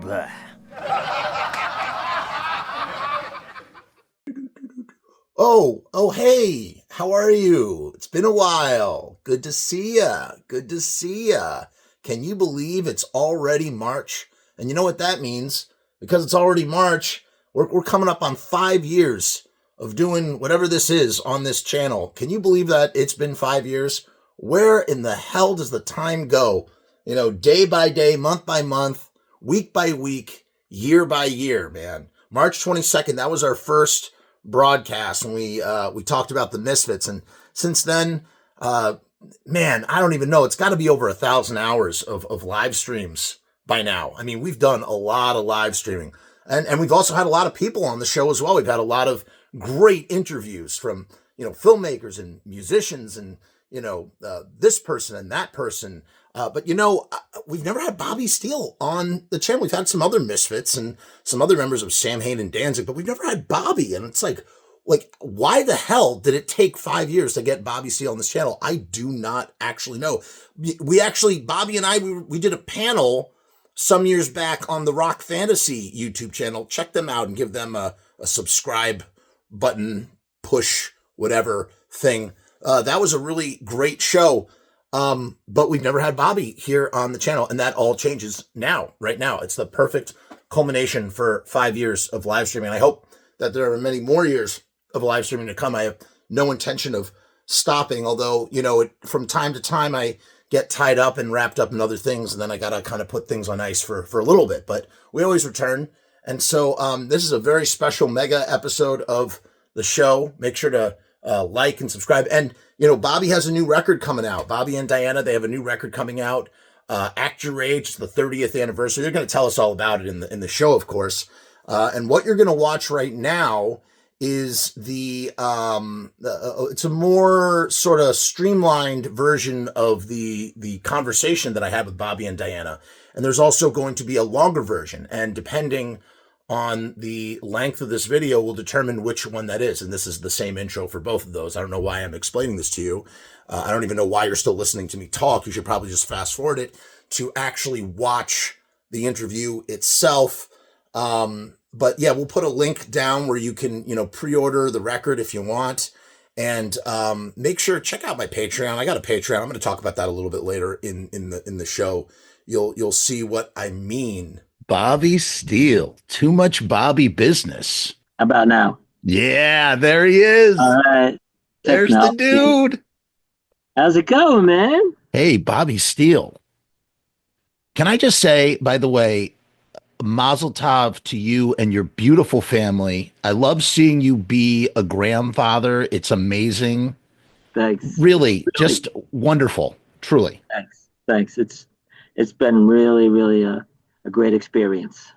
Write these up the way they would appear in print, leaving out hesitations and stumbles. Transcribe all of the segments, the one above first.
Bleh. Hey, how are you? It's been a while. Good to see ya. Good to see ya. Can you believe it's already March? And you know what that means? Because it's already March, we're coming up on 5 years of doing whatever this is on this channel. Can you believe that it's been 5 years? Where in the hell does the time go? You know, day by day, month by month, week by week, year by year, man. March 22nd, that was our first broadcast, and we talked about the Misfits, and since then, man, I don't even know. It's got to be over 1,000 hours of live streams by now. I mean, we've done a lot of live streaming, and we've also had a lot of people on the show as well. We've had a lot of great interviews from filmmakers and musicians, and this person and that person. But we've never had Bobby Steele on the channel. We've had some other Misfits and some other members of Sam Hain and Danzig, but we've never had Bobby. And it's like, why the hell did it take 5 years to get Bobby Steele on this channel? I do not actually know. Bobby and I, we did a panel some years back on the Rock Fantasy YouTube channel. Check them out and give them a subscribe button, push, whatever thing. That was a really great show. But we've never had Bobby here on the channel, and that all changes now, right now. It's the perfect culmination for 5 years of live streaming. I hope that there are many more years of live streaming to come. I have no intention of stopping, although, from time to time I get tied up and wrapped up in other things, and then I got to kind of put things on ice for a little bit, but we always return. And so, this is a very special mega episode of the show. Make sure to like and subscribe. And, Bobby has a new record coming out. Bobby and Diana, they have a new record coming out. Act Your Rage, it's the 30th anniversary. They're going to tell us all about it in the show, of course. And what you're going to watch right now is it's a more sort of streamlined version of the conversation that I had with Bobby and Diana. And there's also going to be a longer version. And depending on the length of this video will determine which one that is. And this is the same intro for both of those. I don't know why I'm explaining this to you. I don't even know why you're still listening to me talk. You should probably just fast forward it to actually watch the interview itself. But yeah, we'll put a link down where you can, pre-order the record if you want. And make sure check out my Patreon. I got a Patreon. I'm going to talk about that a little bit later in the show. You'll see what I mean. Bobby Steele. Too much Bobby business. How about now? Yeah, there he is. All right. There's the dude. How's it going, man? Hey, Bobby Steele. Can I just say, by the way, Mazel Tov to you and your beautiful family. I love seeing you be a grandfather. It's amazing. Thanks. Really, just wonderful. Truly. Thanks. It's been really, really a great experience.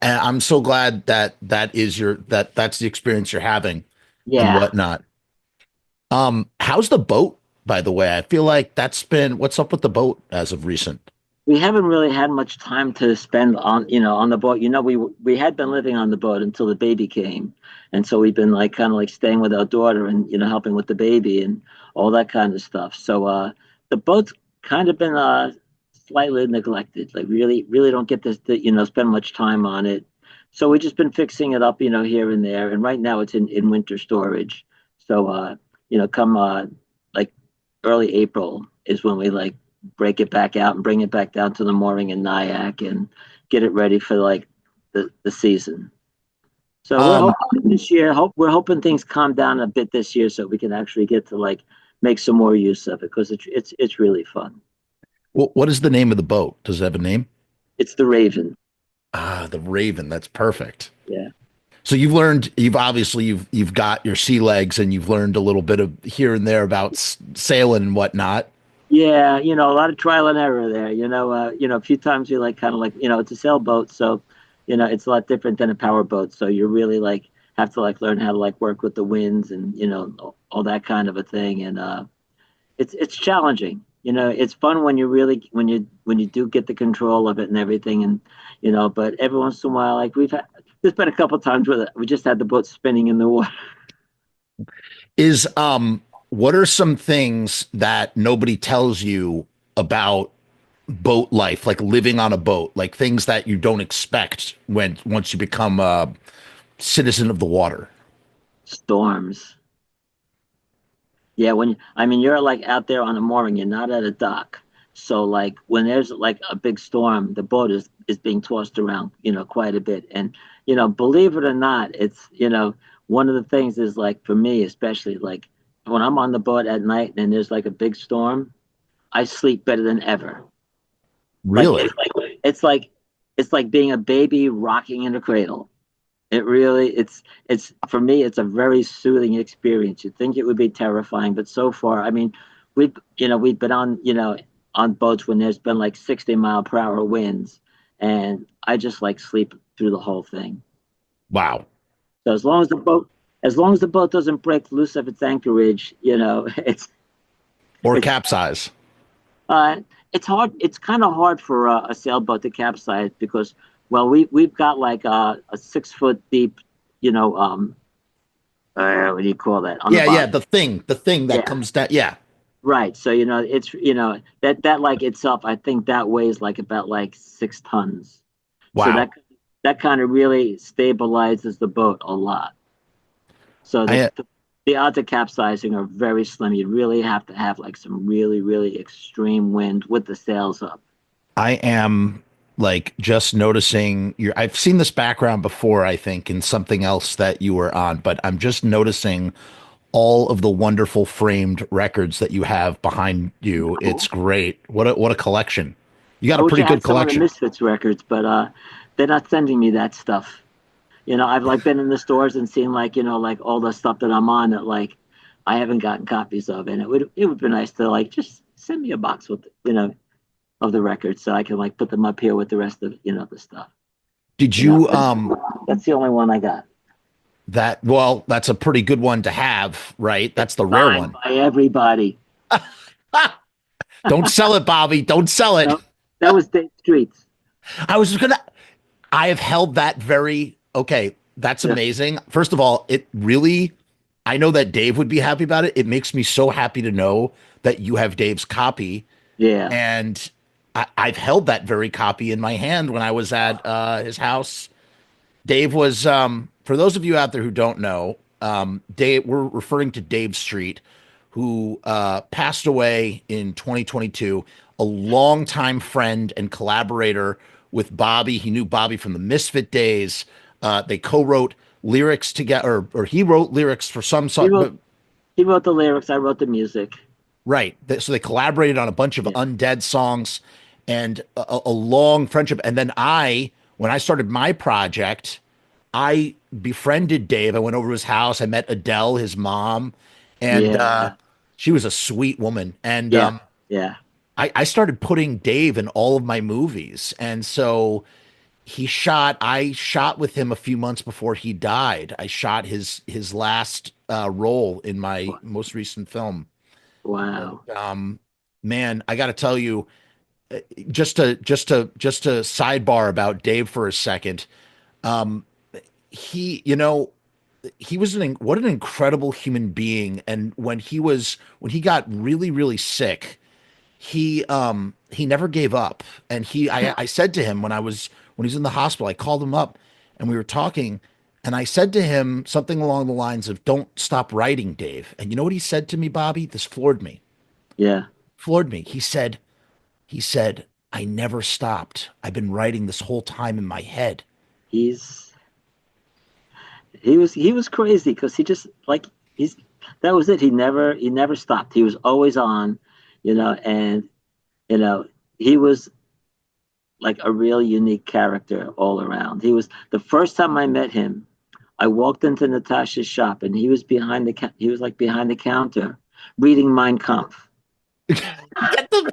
I'm so glad that's the experience you're having. Yeah. And whatnot. How's the boat, by the way? I feel like what's up with the boat as of recent? We haven't really had much time to spend on the boat. We had been living on the boat until the baby came. And so we've been kind of staying with our daughter and, helping with the baby and all that kind of stuff. So, the boat's kind of been, slightly neglected. Really don't get to spend much time on it. So we've just been fixing it up, here and there. And right now it's in winter storage. So, come early April is when we break it back out and bring it back down to the mooring in Nyack and get it ready for the season. So we're hoping this year. We're hoping things calm down a bit this year so we can actually get to make some more use of it because it's really fun. Well, what is the name of the boat? Does it have a name? It's the Raven. Ah, the Raven. That's perfect. Yeah. So you've got your sea legs and you've learned a little bit of here and there about sailing and whatnot. Yeah, a lot of trial and error there. A few times you're it's a sailboat, so it's a lot different than a power boat. So you really have to learn how to work with the winds and all that kind of a thing. And it's challenging. It's fun when you do get the control of it and everything, and but every once in a while, there's been a couple of times where we just had the boat spinning in the water. What are some things that nobody tells you about boat life, like living on a boat, like things that you don't expect when once you become a citizen of the water. Storms. Yeah, I mean, you're like out there on a mooring, you're not at a dock. So like when there's like a big storm, the boat is being tossed around, quite a bit. And believe it or not, it's one of the things is like for me, especially like when I'm on the boat at night and there's like a big storm, I sleep better than ever. Like Really? it's like being a baby rocking in a cradle. It really, it's for me, it's a very soothing experience. You'd think it would be terrifying, but so far, I mean, we've been on, on boats when there's been like 60-mile-per-hour winds, and I just like sleep through the whole thing. Wow. So as long as the boat doesn't break loose of its anchorage, Or it's capsize. uh, it's hard. It's kind of hard for a sailboat to capsize because, well, we've got like a 6 foot deep, you know, what do you call that on the Yeah, yeah, bottom? the thing that Yeah, comes down. Yeah. right. So it's that like itself. I think that weighs like about like 6 tons. So Wow. that kind of really stabilizes the boat a lot. So I the odds of capsizing are very slim. You really have to have like some really, really extreme wind with the sails up. I am like just noticing your I've seen this background before, I think, in something else that you were on, but I'm just noticing all of the wonderful framed records that you have behind you. It's great. What a collection. You got I a wish pretty I good had some of the collection. Misfits records, but they're not sending me that stuff. I've like been in the stores and seen like, like all the stuff that I'm on that like I haven't gotten copies of, and it would be nice to like just send me a box with of the records so I can like put them up here with the rest of the stuff. Did You know, you but that's the only one I got. that well, that's a pretty good one to have, right? That's the rare Signed one. by everybody. Don't sell it, Bobby. Don't sell it. No, that was Dave Streets. I was gonna I have held that very okay. That's Yeah, amazing. First of all, it really, I know that Dave would be happy about it. It makes me so happy to know that you have Dave's copy. yeah, And I've held that very copy in my hand when I was at his house. Dave was, for those of you out there who don't know, Dave, we're referring to Dave Street, who passed away in 2022, a longtime friend and collaborator with Bobby. He knew Bobby from the Misfit days. They co-wrote lyrics together, or he wrote lyrics for some he song, wrote but he wrote the lyrics. I wrote the music. right. So they collaborated on a bunch of Yeah, Undead songs and a long friendship. And then when I started my project, I befriended Dave. I went over to his house. I met Adele, his mom, and yeah, she was a sweet woman. And yeah, yeah. I started putting Dave in all of my movies. And so I shot with him a few months before he died. I shot his last role in my most recent film. Wow. Man, I got to tell you, just to sidebar about Dave for a second. Um, he, he was what an incredible human being. And when he got really, really sick, he never gave up. And I said to him when he was in the hospital, I called him up and we were talking. And I said to him something along the lines of, "Don't stop writing, Dave." And you know what he said to me, Bobby? This floored me. Yeah. Floored me. He said, "I never stopped. I've been writing this whole time in my head." He's he was crazy because he just like he's that was it. He never stopped. He was always on, and you know he was like a real unique character all around. He was the first time I met him. I walked into Natasha's shop and he was like behind the counter reading Mein Kampf. Get the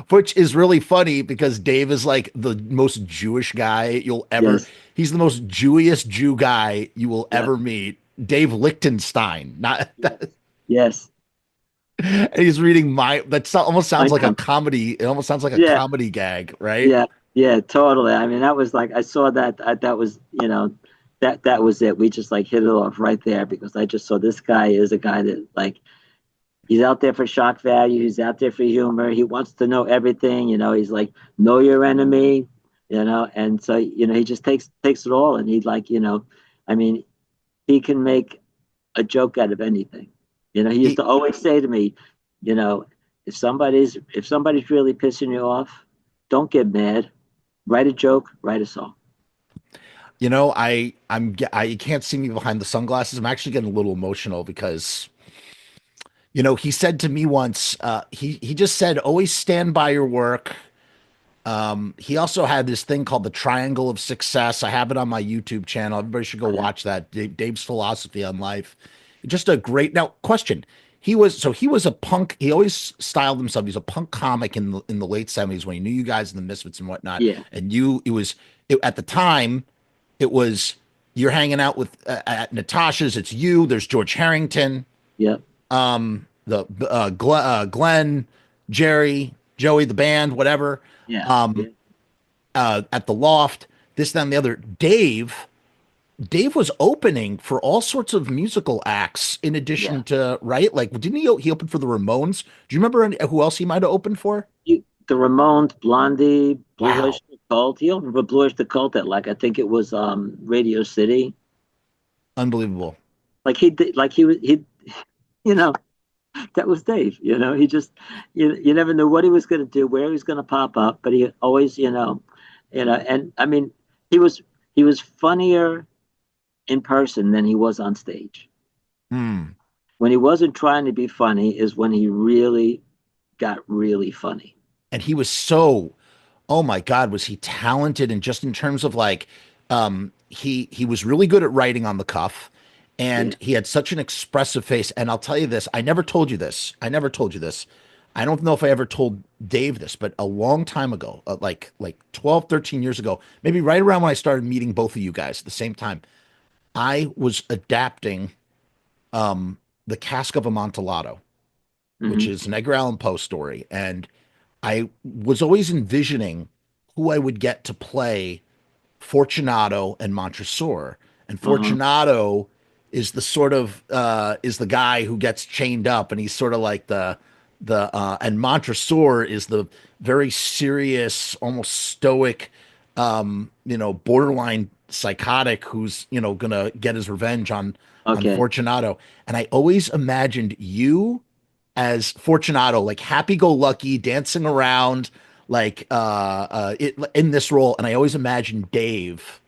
Which is really funny because Dave is like the most Jewish guy you'll ever. Yes. He's the most Jewiest Jew guy you will Yeah. ever meet. Dave Lichtenstein, not Yes. Yes. and he's reading almost sounds Mein like a Kampf. comedy. It almost sounds like a Yeah. comedy gag, right? Yeah. Yeah. Totally. I mean, that was like I saw that. That was that was it. We just like hit it off right there because I just saw this guy is a guy that like He's out there for shock value. He's out there for humor. He wants to know everything. He's like, know your enemy. And so he just takes it all, and he like, I mean, he can make a joke out of anything. He used He, to always say to me, you know, if somebody's really pissing you off, don't get mad. Write a joke, write a song. I can't see me behind the sunglasses. I'm actually getting a little emotional because he said to me once, he just said, always stand by your work. He also had this thing called the Triangle of Success. I have it on my YouTube channel. Everybody should go watch that. Dave's philosophy on life. Just a great now question. He was a punk. He always styled himself. He's a punk comic in the late '70s when he knew you guys in the Misfits and whatnot. Yeah, And at the time it was you're hanging out with at Natasha's. It's you. There's George Harrington. yeah, Glenn, Jerry, Joey, the band, whatever. yeah, yeah, Um, at the Loft, this, that, and the other. Dave was opening for all sorts of musical acts in yeah. addition to, right? Like, didn't he open for the Ramones? Do you remember who else he might have opened for? The Ramones, Blondie, Blue Wow, Oyster Cult. He opened for Blue Oyster Cult at, like, I think it was Radio City. unbelievable. Like he did, like he you know that was Dave. He just you never knew what he was going to do, where he was going to pop up, but he always and I mean he was he was funnier in person than he was on stage. Hmm. When he wasn't trying to be funny is when he really got really funny. And he was so, oh my God, was he talented? And just in terms of like, he was really good at writing on the cuff, Yeah. and he had such an expressive face. And I'll tell you this, I never told you this. I never told you this. I don't know if I ever told Dave this, but a long time ago, like 12, 13 years ago, maybe right around when I started meeting both of you guys at the same time, I was adapting The Cask of Amontillado, which Hmm. is an Edgar Allan Poe story. And I was always envisioning who I would get to play Fortunato and Montresor. And Uh-huh. Fortunato is the sort of is the guy who gets chained up, and he's sort of like the and Montresor is the very serious, almost stoic, borderline psychotic who's gonna get his revenge on Okay. Fortunato. And I always imagined you as Fortunato, like happy-go-lucky, dancing around, like in this role. And I always imagined Dave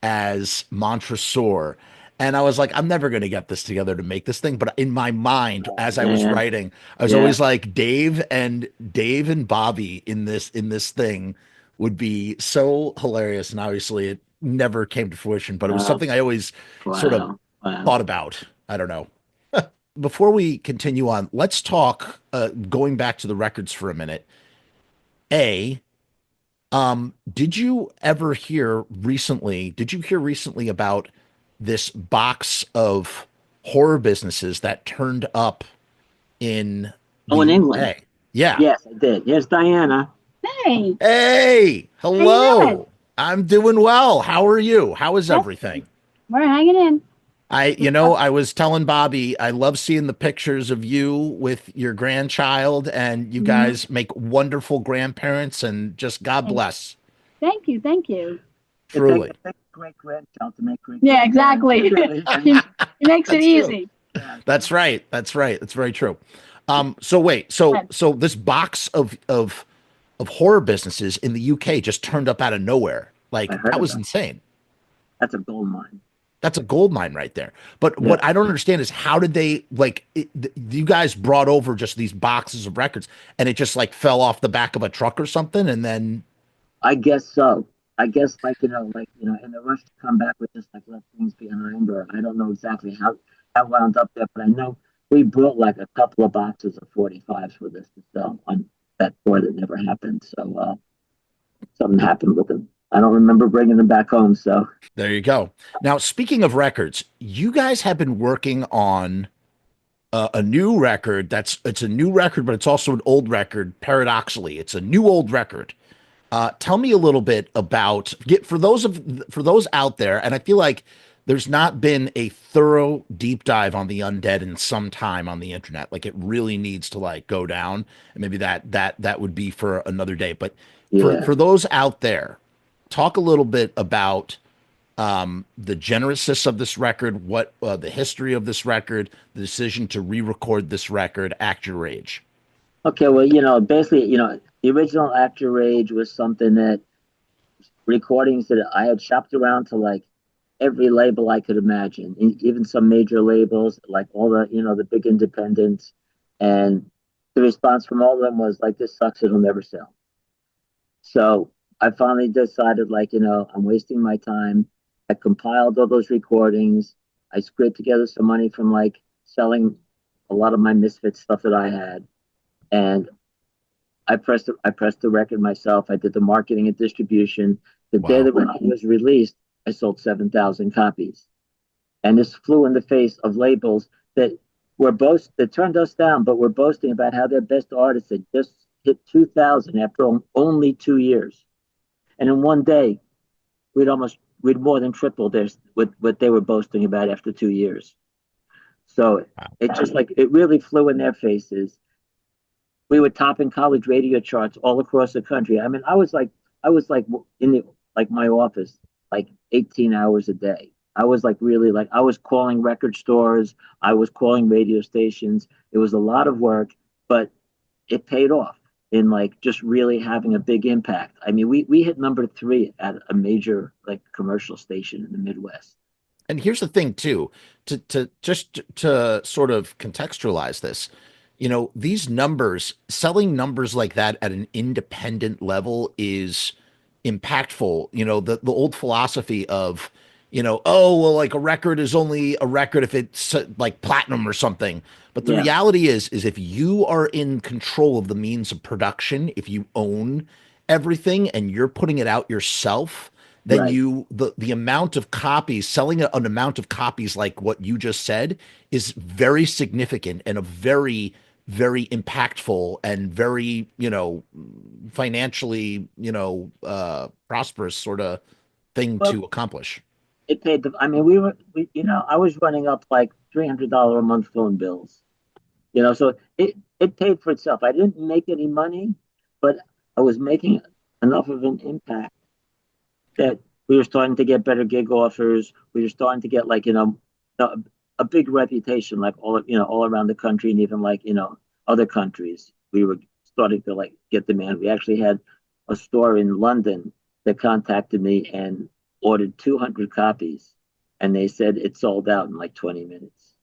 as Montresor. And I was like, I'm never going to get this together to make this thing. But in my mind, as I was Man. writing, I was Yeah. always like, Dave and Bobby in this thing would be so hilarious. And obviously, it never came to fruition. But it was Uh, something I always sort of wow. Wow. thought about. I don't know. Before we continue on, let's talk. Going back to the records for a minute. A Did you ever hear recently? Did you hear recently about this box of horror businesses that turned up in the Oh, in England. UK? Yeah. Yes, I did. Here's Diana. Hey, Hey, how you doing? hello. I'm doing well. How are you? How is That's everything? we're hanging in. I was telling Bobby, I love seeing the pictures of you with your grandchild, and you Mhm. guys make wonderful grandparents, and just God Thank, bless, thank you, thank you. truly. It takes great grandchild to make great. Yeah, exactly. He makes it That's true. easy. That's right. That's right. That's very true. So wait, so Good. so this box of horror businesses in the UK just turned up out of nowhere. I Like heard that was about. insane. That's a gold mine. That's a gold mine right there. But Yeah. what I don't understand is how did they you guys brought over just these boxes of records and it just like fell off the back of a truck or something and then I guess so. I guess in the rush to come back with just like left things behind, or I don't know exactly how wound up there, but I know we brought like a couple of boxes of 45s for this to sell on that tour that never happened. So something happened with them. I don't remember bringing them back home. So there you go. Now, speaking of records, you guys have been working on a new record. It's a new record, but it's also an old record. Paradoxically, it's a new old record. Tell me a little bit about for those out there, and I feel like there's not been a thorough deep dive on the undead in some time on the internet. Like it really needs to like go down, and maybe that would be for another day. But Yeah. for those out there, talk a little bit about the genesis of this record, what the history of this record, the decision to re-record this record, Act Your Rage. Okay, well, basically, the original Act Your Rage was something that recordings that I had shopped around to like every label I could imagine, even some major labels, like all the big independents. And the response from all of them was like, this sucks, it'll never sell. So I finally decided, like, I'm wasting my time. I compiled all those recordings. I scraped together some money from like selling a lot of my Misfits stuff that I had. And I pressed the record myself. I did the marketing and distribution. The day Wow. that when it was released, I sold 7,000 copies. And this flew in the face of labels that that turned us down, but were boasting about how their best artists had just hit 2,000 after only 2 years. And in one day, we'd more than tripled what they were boasting about after 2 years. So Wow. it just like it really flew in their faces. We were topping college radio charts all across the country. I mean, I was like in the like my office like 18 hours a day. I was like really like I was calling record stores, I was calling radio stations. It was a lot of work, but it paid off in like just really having a big impact. I mean, we hit number 3 at a major like commercial station in the Midwest. And here's the thing too, to just to sort of contextualize this, these numbers, selling numbers like that at an independent level is impactful. The old philosophy of, oh, well, like a record is only a record if it's like platinum or something. But the Yeah, reality is if you are in control of the means of production, if you own everything and you're putting it out yourself, then right. the amount of copies, selling an amount of copies like what you just said is very significant and a very, very impactful and very, financially, prosperous sort of thing Well, to accomplish. it paid I mean, I was running up like $300 a month phone bills. So it paid for itself. I didn't make any money, but I was making enough of an impact that we were starting to get better gig offers. We were starting to get like a, a big reputation, like all around the country, and even like other countries. We were starting to like get demand. We actually had a store in London that contacted me and ordered 200 copies, and they said it sold out in like 20 minutes.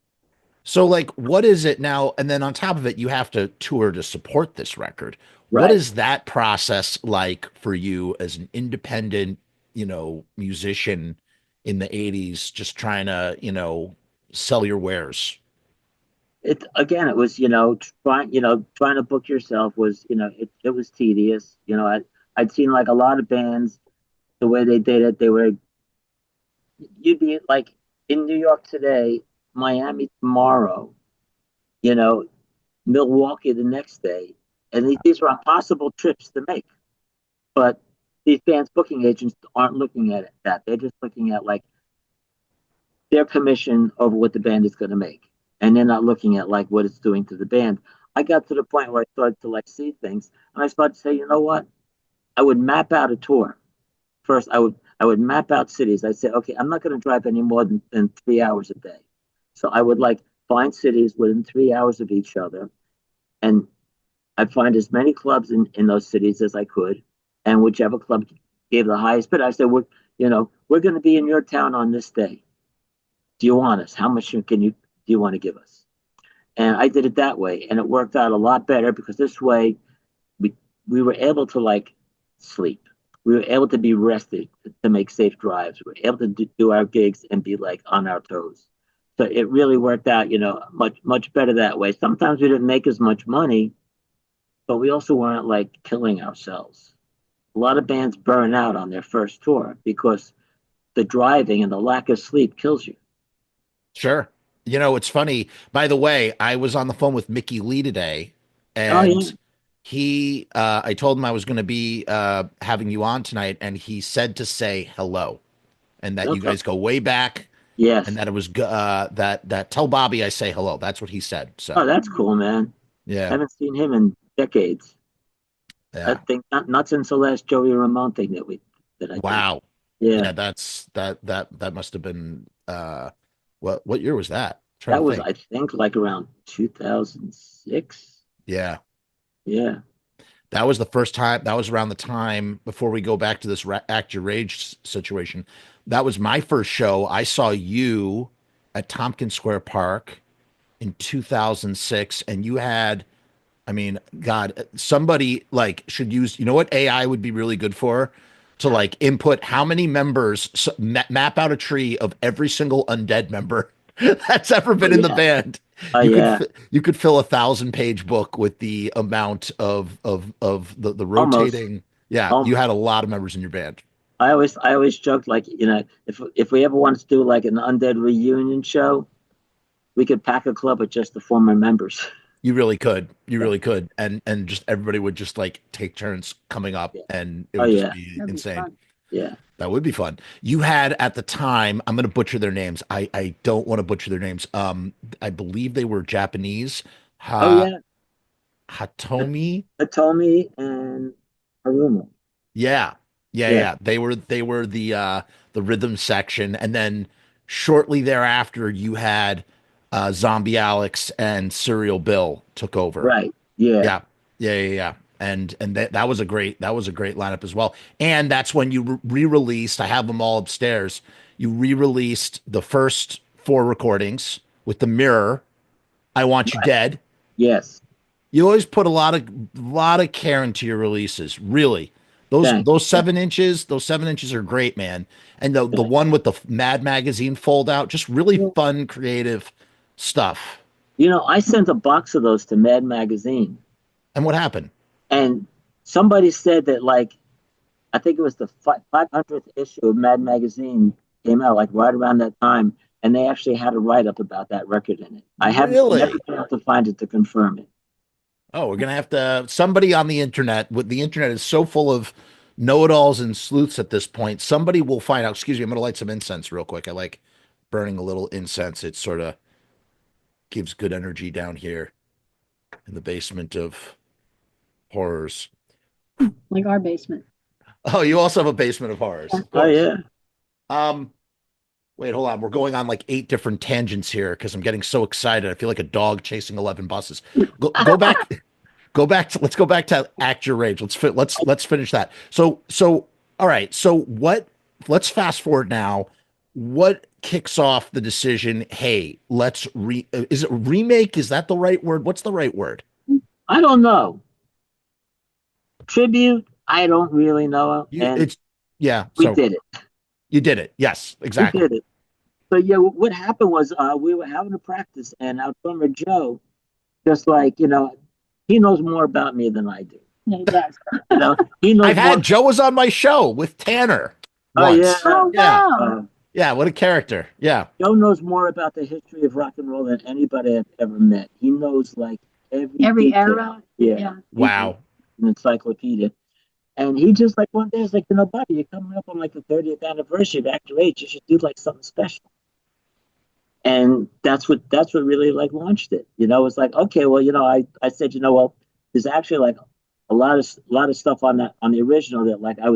So, like, what is it now? And then on top of it, you have to tour to support this record. What Right. is that process like for you as an independent, musician in the 80s, just trying to, sell your wares? It again, it was trying to book yourself was it was tedious. I'd seen like a lot of bands the way they did it. They were you'd be like in New York today, Miami tomorrow, you know, Milwaukee the next day, and these are impossible trips to make. But these bands booking agents aren't looking at it that they're just looking at like their commission over what the band is going to make, and they're not looking at like what it's doing to the band. I got to the point where I started to like see things, and I started to say, you know what? I would map out a tour. First, I would map out cities. I'd say, okay, I'm not going to drive any more than 3 hours a day. So I would like find cities within 3 hours of each other, and I'd find as many clubs in those cities as I could, and whichever club gave the highest bid, I said, we're going to be in your town on this day. Do you want us? How much do you want to give us? And I did it that way, and it worked out a lot better because this way we we were able to like sleep. We were able to be rested to make safe drives. We were able to do our gigs and be like on our toes. So it really worked out, much better that way. Sometimes we didn't make as much money, but we also weren't like killing ourselves. A lot of bands burn out on their first tour because the driving and the lack of sleep kills you. Sure. It's funny. By the way, I was on the phone with Mickey Lee today, Oh yeah. and I told him I was going to be having you on tonight, and he said to say hello, and that you Okay. guys go way back. Yes. and that it was that tell Bobby I say hello. That's what he said. So Oh, that's cool, man. I yeah, haven't seen him in decades. I yeah. think not since the last Joey Ramone thing that I did. Wow. Yeah. Yeah, that must have been what year was that? Trying That to was, think. I think, like around 2006. Yeah. Yeah. That was the first time. That was around the time before we go back to this Act Your Rage situation. That was my first show. I saw you at Tompkins Square Park in 2006, and you had, I mean, God, somebody like should use, you know what AI would be really good for? To like input how many members, map out a tree of every single undead member that's ever Oh, been in the yeah. band. Oh, You could yeah. you could fill 1,000-page book with the amount of the Almost. rotating. Yeah, you Almost. had a lot of members in your band. I always joked, like, if we ever wanted to do like an Undead reunion show, we could pack a club with just the former members. You really could. You Yeah. really could. And just everybody would just like take turns coming up, Yeah. and it Oh, would just yeah. be That'd be insane. fun. Yeah. That would be fun. You had at the time, I'm going to butcher their names. I don't want to butcher their names. I believe they were Japanese. Oh, yeah. Hatomi. Hitomi and Haruma. Yeah. Yeah, Yeah. yeah. They were the rhythm section, and then shortly thereafter you had Zombie Alex and Serial Bill took over. Right. Yeah. Yeah. Yeah, yeah, yeah. And that was a great lineup as well. And that's when you re-released, I have them all upstairs. You re-released the first 4 recordings with the Mirror, I Want You Right. Dead. Yes. You always put a lot of care into your releases, really. Those Thank those 7 inches, those 7 inches are great, man. And the you. one with the Mad Magazine fold out, just really Yeah. fun, creative stuff. I sent a box of those to Mad Magazine, And what happened? and somebody said that, like, I think it was the 500th issue of Mad Magazine came out, like, right around that time, and they actually had a write up about that record in it. I have never Really? been able to find it to confirm it. Oh, we're gonna have to somebody on the internet. With the internet is so full of know-it-alls and sleuths at this point. Somebody will find out. Excuse me, I'm gonna light some incense real quick. I like burning a little incense. It sort of gives good energy down here in the basement of horrors. Like our basement. Oh, you also have a basement of horrors, of Oh, course. yeah. Um, wait, hold on. We're going on like 8 different tangents here because I'm getting so excited. I feel like a dog chasing 11 buses. Go back. Let's go back to Act Your Rage. Let's finish that. So all right. So let's fast forward now. What kicks off the decision? Hey, is it remake? Is that the right word? What's the right word? I don't know. Tribute, I don't really know. And Yeah. we So did it. you did it. Yes, We exactly. did it. So, yeah, what happened was, we were having a practice, and our drummer Joe, just like, he knows more about me than I do. Yeah, he does. He knows I've more. had Joe was on my show with Tanner Oh, once. yeah. Oh, Yeah. wow. Yeah, what a character. Yeah. Joe knows more about the history of rock and roll than anybody I've ever met. He knows, like, every Every detail. era. Yeah. Yeah. Wow. An encyclopedia. And he just, like, one day was like, buddy, you're coming up on like the 30th anniversary of Act Your Rage. You should do like something special. And that's what really, like, launched it. It's like, okay, well, I said, well, there's actually, like, a lot of stuff on the original that, like, I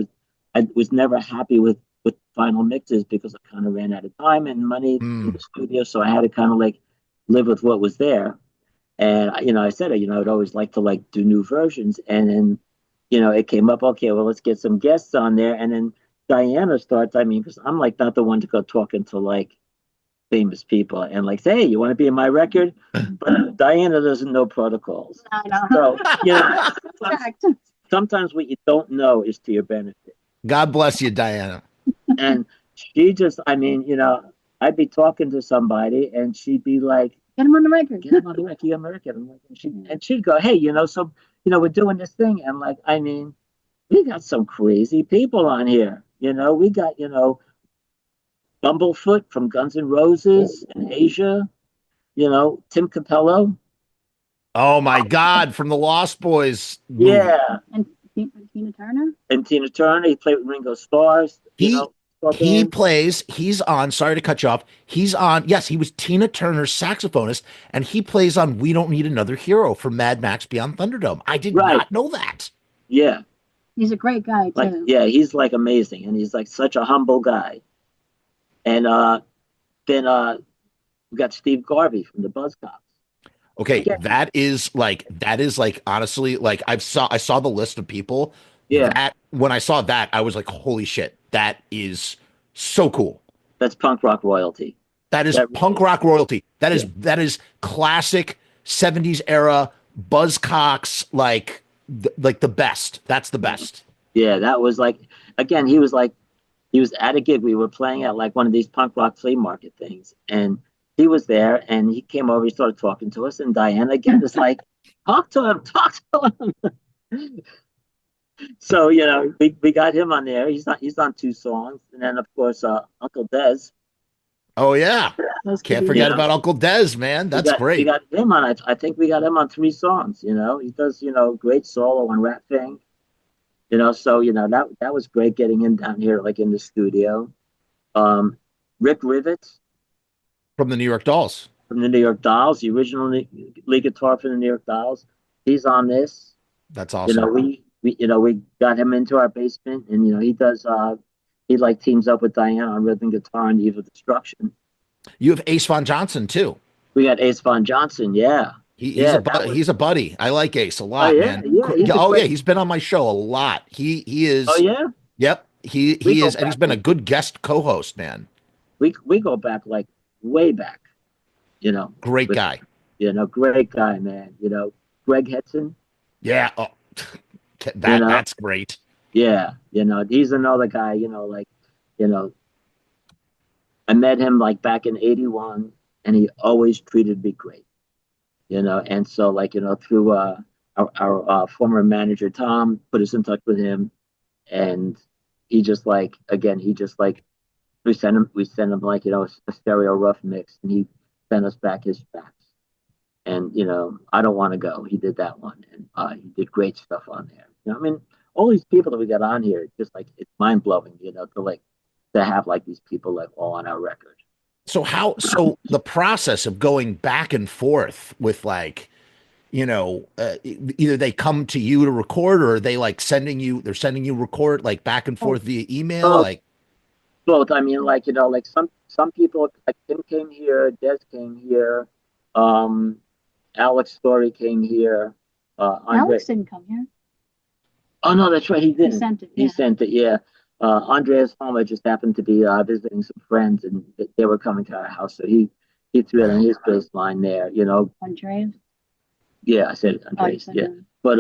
was never happy with final mixes because I kind of ran out of time and money in the studio, so I had to kind of, like, live with what was there. And I said, I'd always like to, like, do new versions. And then it came up, okay, well, let's get some guests on there. And then Diana starts, because I'm, like, not the one to go talking to, like, famous people and, like, say, hey, you want to be in my record? But Diana doesn't know protocols. I know. So, sometimes what you don't know is to your benefit. God bless you, Diana. And she just, I'd be talking to somebody and she'd be like, Get him on the record. get him on the record, get him on the record. And she'd go, hey, so, we're doing this thing. And, like, we got some crazy people on here. We got, Bumblefoot from Guns N' Roses in Asia, Tim Capello. Oh my God, from the Lost Boys movie. Yeah. And Tina Turner. And Tina Turner, he played with Ringo Starr. He basketball He game? plays, he's on, sorry to cut you off. He's on, yes, he was Tina Turner's saxophonist, and he plays on We Don't Need Another Hero from Mad Max Beyond Thunderdome. I did Right. not know that. Yeah. He's a great guy Like, too. yeah, he's like amazing, and he's like such a humble guy. And then we got Steve Garvey from the Buzzcocks. Okay, Again, that is like honestly, like I saw the list of people yeah, that when I saw that, I was like, holy shit, that is so cool. that's punk rock royalty. That is That punk rock royalty. Yeah. That is classic 70s era Buzzcocks, like the best. That's the best. Yeah, that was like, again, he was at a gig. We were playing at like one of these punk rock flea market things, and he was there, and he came over. He started talking to us, and Diana again was like, "Talk to him, talk to him." So we got him on there. He's on 2 songs, and then of course Uncle Dez. Oh yeah. Those could Can't be- forget about Uncle Dez, man. That's We great. got him on. I think we got him on 3 songs. He does great solo on Rat Fang. So that was great getting him down here like in the studio. Rick Rivets From the New York Dolls. from the New York Dolls, the original lead guitar from the New York Dolls. He's on this. That's awesome. We got him into our basement, and he does. He like teams up with Diana on rhythm guitar and Evil Destruction. You have Ace Von Johnson too. We got Ace Von Johnson, yeah. He's a buddy. I like Ace a lot, yeah, man. yeah, He's been on my show a lot. He is. Oh yeah. Yep. He go is, and he's back. been a good guest co-host, man. We go back like way back. Great With- guy. Great guy, man. Greg Hetson. Yeah. Oh, that's great. Yeah, he's another guy. I met him like back in '81, and he always treated me great. And so through our former manager Tom put us in touch with him, and he just like we sent him like a stereo rough mix, and he sent us back his tracks. And I Don't Want to Go, he did that one, and he did great stuff on there. I mean, all these people that we got on here, just like it's mind blowing, to have like these people like all on our record. So the process of going back and forth with either they come to you to record, or are they like sending you record like back and forth via email, like both. I mean, some people like Tim came here, Des came here, Alex Story came here. Alex didn't come here. Oh no, that's right, he didn't. He sent it. He sent it, yeah. Andreas Palmer just happened to be visiting some friends, and they were coming to our house, so he threw it on his bass line there. Andreas. Yeah, I said Andreas. Yeah, but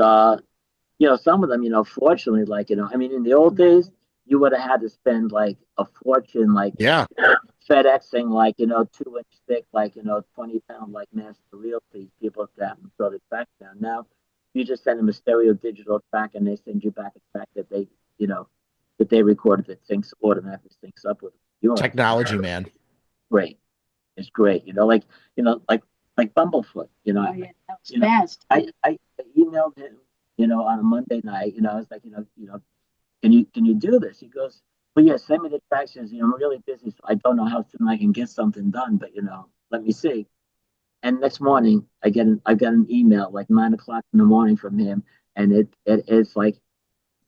some of them, fortunately, I mean, in the old days, you would have had to spend like a fortune, FedExing 2-inch thick, 20-pound master reel piece. People have to throw the track down. Now you just send them a stereo digital track, and they send you back a track that they recorded that automatically syncs up with yours. technology, man. Great, it's great. Like Bumblefoot. Oh yeah, that was fast. I emailed him, on a Monday night. I was like, can you do this? He goes, well, yeah, send me the tracks. He says, I'm really busy, so I don't know how soon I can get something done, but let me see. And next morning, I got an email like 9:00 in the morning from him, and it's like,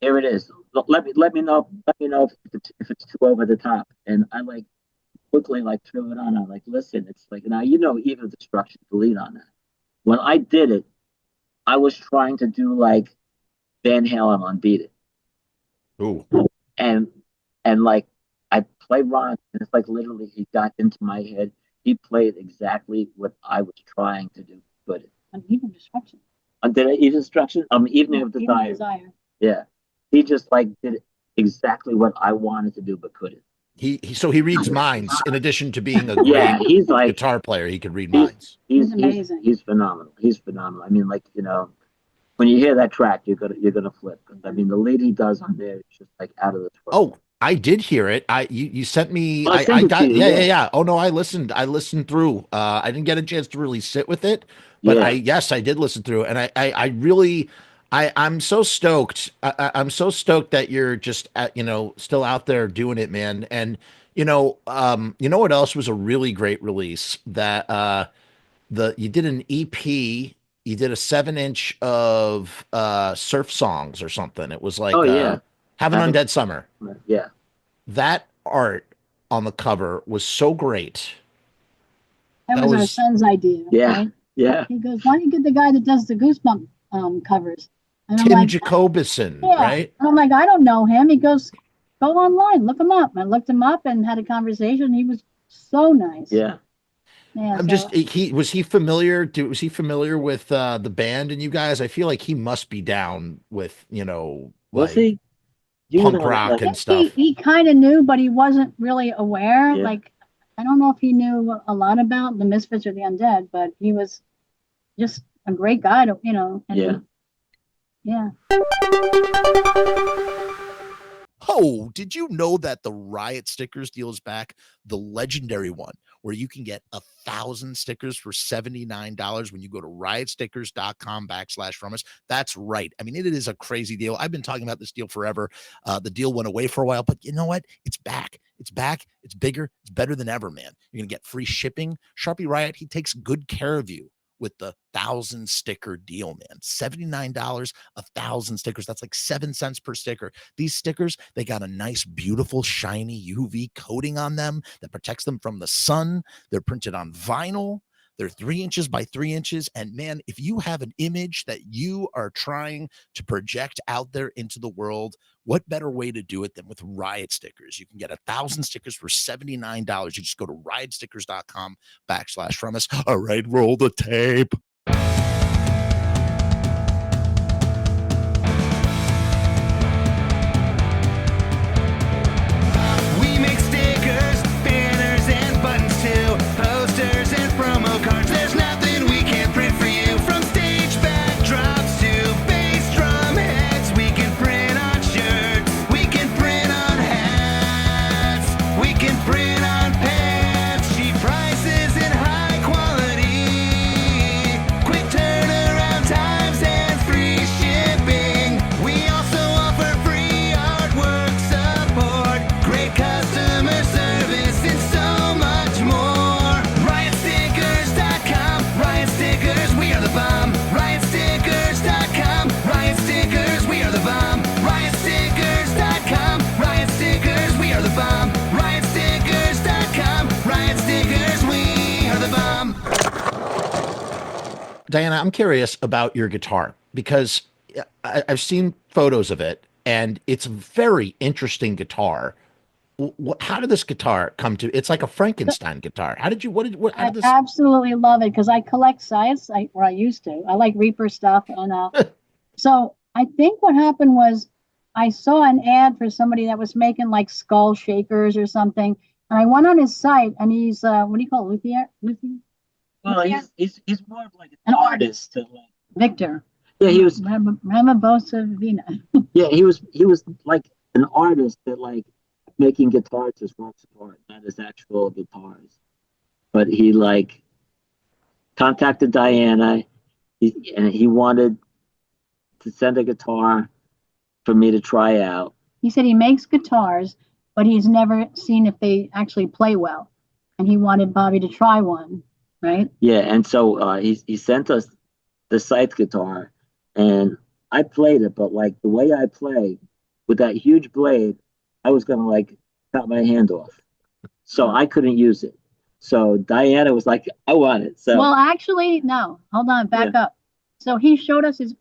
here it is. Let me know if it's too over the top. And I quickly threw it on. I'm like, listen, it's like, now Evil Destruction, the lead on that. When I did it, I was trying to do Van Halen on Beat It. Ooh. And I played Ron, and it's literally he got into my head. He played exactly what I was trying to do. But Uneven Destruction. did I Evil Destruction? Evening of Desire. Yeah. He just did exactly what I wanted to do, but couldn't. So he reads minds in addition to being a Yeah, great he's guitar player. He could read minds. He's amazing. He's phenomenal. He's phenomenal. I mean, when you hear that track, you're gonna flip. I mean, the lead he does on there is just out of this world. Oh, I did hear it. You sent me. Well, I I sent it got to you, yeah. Oh no, I listened through. I didn't get a chance to really sit with it, but Yeah. I did listen through, and I really I'm so stoked. I'm so stoked that you're just still out there doing it, man. And you know what else was a really great release that you did an EP. You did a 7-inch of surf songs or something. It was Oh like yeah, Have an having Undead Summer. yeah. That art on the cover was so great. That That was our was son's idea, Yeah, right? yeah, He goes, "Why don't you get the guy that does the Goosebump covers?" And I'm Tim like, Jacobison, "Yeah." right? And I'm like, "I don't know him." He goes, "Go online, look him up." And I looked him up and had a conversation. He was so nice. yeah. Yeah. I'm So just he familiar? Was he familiar with the band and you guys? I feel like he must be down with We'll like see. You punk know, rock like, and he stuff. kind of knew, but he wasn't really aware. yeah. Like, I don't know if he knew a lot about the Misfits or the Undead, but he was just a great guy to, and Yeah. yeah. Oh, did you know that the Riot Stickers deal is back? The legendary one, where you can get 1,000 stickers for $79 when you go to riotstickers.com/Frumess. That's right. I mean, it is a crazy deal. I've been talking about this deal forever. The deal went away for a while, but you know what? It's back. It's back. It's bigger. It's better than ever, man. You're going to get free shipping. Sharpie Riot, he takes good care of you with the 1,000 sticker deal, man. $79, 1,000 stickers. That's like 7 cents per sticker. These stickers, they got a nice, beautiful, shiny UV coating on them that protects them from the sun. They're printed on vinyl. They're 3 inches by 3 inches. And man, if you have an image that you are trying to project out there into the world, what better way to do it than with Riot Stickers? You can get 1,000 stickers for $79. You just go to riotstickers.com/Frumess. All right, roll the tape. We make stickers, banners, and buttons too. Posters and promo cards. There's nothing we can't print for you. From stage backdrops to bass drum heads. We can print on shirts. We can print on hats. We can print on pants. Cheap prices and high quality. Quick turnaround times and free shipping. We also offer free artwork support. Great customer service and so much more. Riotstickers.com. Riot Stickers, we are the bomb. Riotstickers.com. Riot Stickers, we are the bomb. Riotstickers.com. Riot Stickers, we are the bomb. Riotstickers.com. Riot Stickers, we are the bomb. Diana, I'm curious about your guitar because I've seen photos of it and it's a very interesting guitar. How did this guitar come to? It's like a Frankenstein guitar. How did you? How I did this? absolutely love it because I collect scythes, or I used to. I like Reaper stuff, and so I think what happened was I saw an ad for somebody that was making like skull shakers or something, and I went on his site, and he's what do you call it, Luthier? Well, Yeah. he's more of like An an artist. Like, Victor. yeah, he was. Ramabosavina. Yeah, he was like an artist that like making guitars as works of art, not his actual guitars. But he like contacted Diana, and he wanted to send a guitar for me to try out. He said he makes guitars, but he's never seen if they actually play well, and he wanted Bobby to try one, right? Yeah, and so he sent us the Scythe guitar, and I played it, but like the way I play with that huge blade, I was gonna like cut my hand off, so I couldn't use it. So Diana was like, "I want it." So Well, actually, no. Hold on, back up. So he showed us his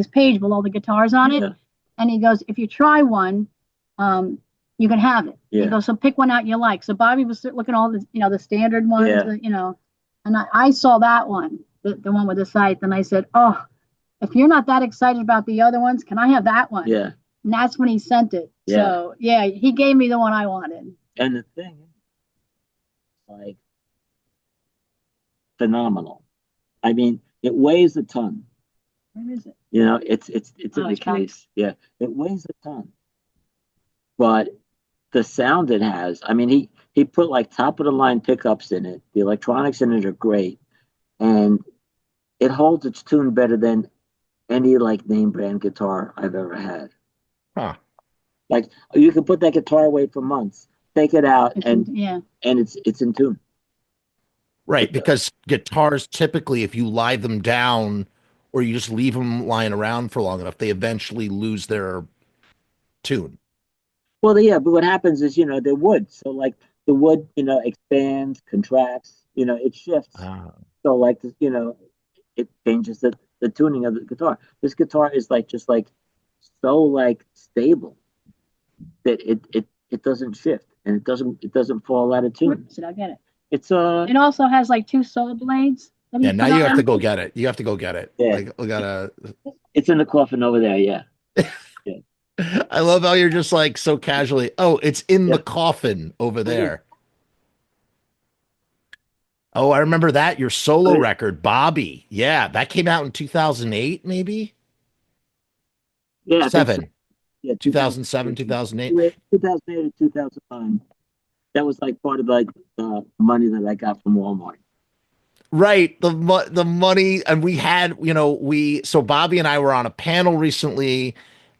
page with all the guitars on it, Yeah. and he goes, "If you try one, you can have it." Yeah. He goes, "So pick one out you like." So Bobby was looking at all the the standard ones, Yeah. and I saw that one, the one with the scythe, and I said, "Oh, if you're not that excited about the other ones, can I have that one?" Yeah. And that's when he sent it. Yeah. So yeah, he gave me the one I wanted. And the thing is, like, phenomenal. I mean, it weighs a ton. Where is it? You know, it's in Oh, the it's fine. case. Yeah, it weighs a ton. But the sound it has, I mean, he put like top of the line pickups in it. The electronics in it are great, and it holds its tune better than any like name brand guitar I've ever had. Huh. Like you can put that guitar away for months, take it out, Yeah. and it's in tune. Right, It's, because guitars typically, if you lie them down or you just leave them lying around for long enough, they eventually lose their tune. well, yeah, but what happens is, they're wood. So like the wood, expands, contracts, it shifts. Ah. So like, it changes the tuning of the guitar. This guitar is like just like so like stable that it doesn't shift and it doesn't fall out of Where tune. is it? I'll get it. It's It also has like 2 saw blades that Yeah, you now put you have to on. go get it. You have to go get it. Yeah, Like we gotta it's in the coffin over there. Yeah, yeah, I love how you're just like so casually, oh, it's in the yeah. coffin over there. Oh, I remember that. Your solo Right. record, Bobby. Yeah, that came out in 2008, maybe? Yeah, I think so. Seven. Yeah, 2007, 2008. 2008 or 2009. That was like part of like the money that I got from Walmart. Right. The money, and we had, so Bobby and I were on a panel recently.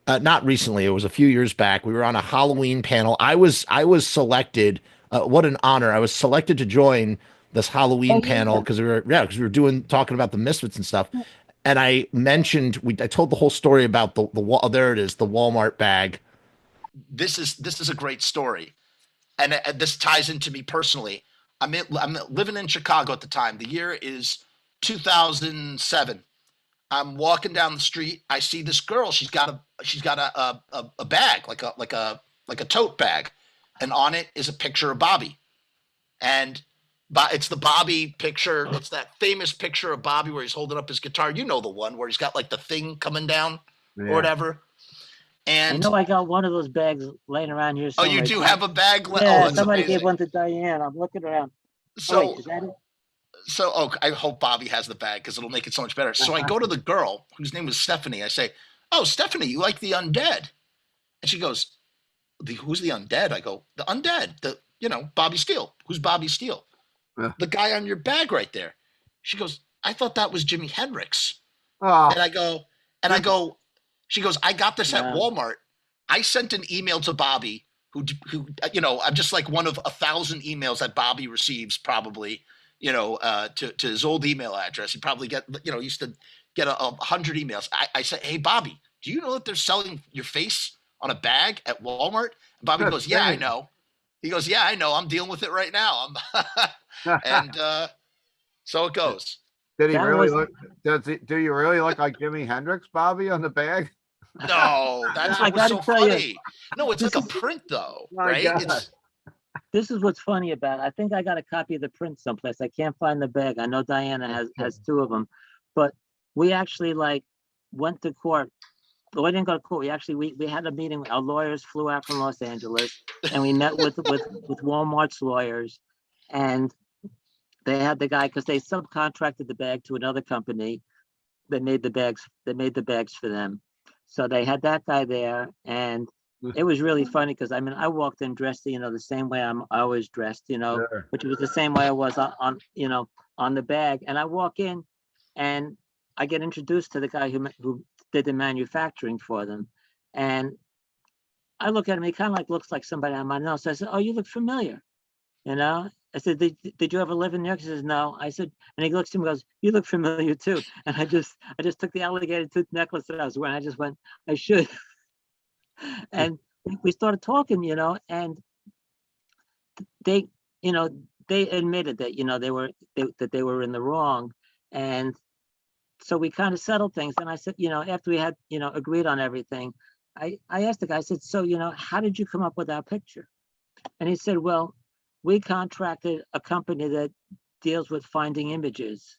Not recently, it was a few years back. We were on a Halloween panel. I was selected. What an honor. I was selected to join this Oh, Halloween panel yeah. because we were talking about the Misfits and stuff. And I told the whole story about there it is, the Walmart bag. This is a great story, and this ties into me personally. I'm living in Chicago at the time. The year is 2007. I'm walking down the street. I see this girl. She's got a bag, like a tote bag, and on it is a picture of Bobby. And it's the Bobby picture. It's that famous picture of Bobby where he's holding up his guitar. You know the one where he's got like the thing coming down or whatever. I And know I got one of those bags laying around here oh, you somewhere. do have a bag? Oh, Yeah, that's somebody gave amazing. one to Diane. I'm looking around. Oh, So wait, is that it? I hope Bobby has the bag because it'll make it so much better. So I go to the girl whose name was Stephanie. I say, "Oh, Stephanie, you like the Undead?" And she goes, "Who's the Undead?" I go, "The Undead, Bobby Steele. Who's Bobby Steele?" The guy on your bag right there. She goes, "I thought that was Jimi Hendrix." And I go, she goes, "I got this at Walmart." I sent an email to Bobby, who, I'm just like one of 1,000 emails that Bobby receives probably, to his old email address. He probably used to get 100 emails. I said, "Hey, Bobby, do you know that they're selling your face on a bag at Walmart?" And Bobby goes, "Yeah, I know." He goes, "Yeah, I know. I'm dealing with it right now." And so it goes. Did he That really was- look? Do you really look like Jimi Hendrix, Bobby, on the bag? No, that's I what was so gotta tell you, funny. No, it's like a print though, My right? God. This is what's funny about it. I think I got a copy of the print someplace. I can't find the bag. I know Diana has 2 of them, but we actually like went to court. Well, we didn't go to court. We had a meeting. Our lawyers flew out from Los Angeles, and we met with Walmart's lawyers, and they had the guy because they subcontracted the bag to another company that made the bags. That made the bags for them. So they had that guy there, and it was really funny because I walked in dressed, the same way I always dressed, Sure. which was the same way I was on the bag. And I walk in, and I get introduced to the guy who did the manufacturing for them, and I look at him. He kind of like looks like somebody I might know. So I said, "Oh, you look familiar," I said, did you ever live in New York? He says, "No." I said, and he looks at me and goes, "You look familiar too." And I just took the alligator tooth necklace that I was wearing. I just went, "I should." And we started talking, and they, they admitted that, that they were in the wrong. And so we kind of settled things. And I said, after we had, agreed on everything, I asked the guy, I said, "So, how did you come up with our picture?" And he said, "Well, we contracted a company that deals with finding images.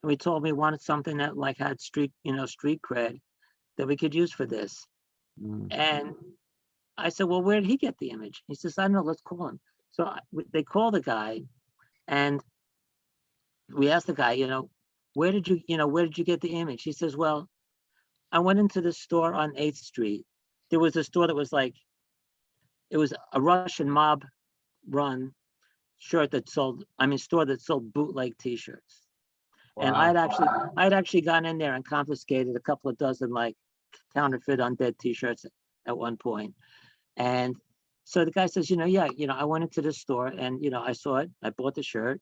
And we told him we wanted something that like had street cred that we could use for this." And I said, "Well, where did he get the image?" He says, "I don't know, let's call him." So they call the guy, and we asked the guy, where did you get the image? He says, "Well, I went into the store on 8th Street. There was a store that was like, it was a Russian mob run store that sold bootleg t-shirts. And I'd actually gone in there and confiscated a couple of dozen like counterfeit Undead t-shirts at one point. And so the guy says, I went into the store and, I saw it. I bought the shirt.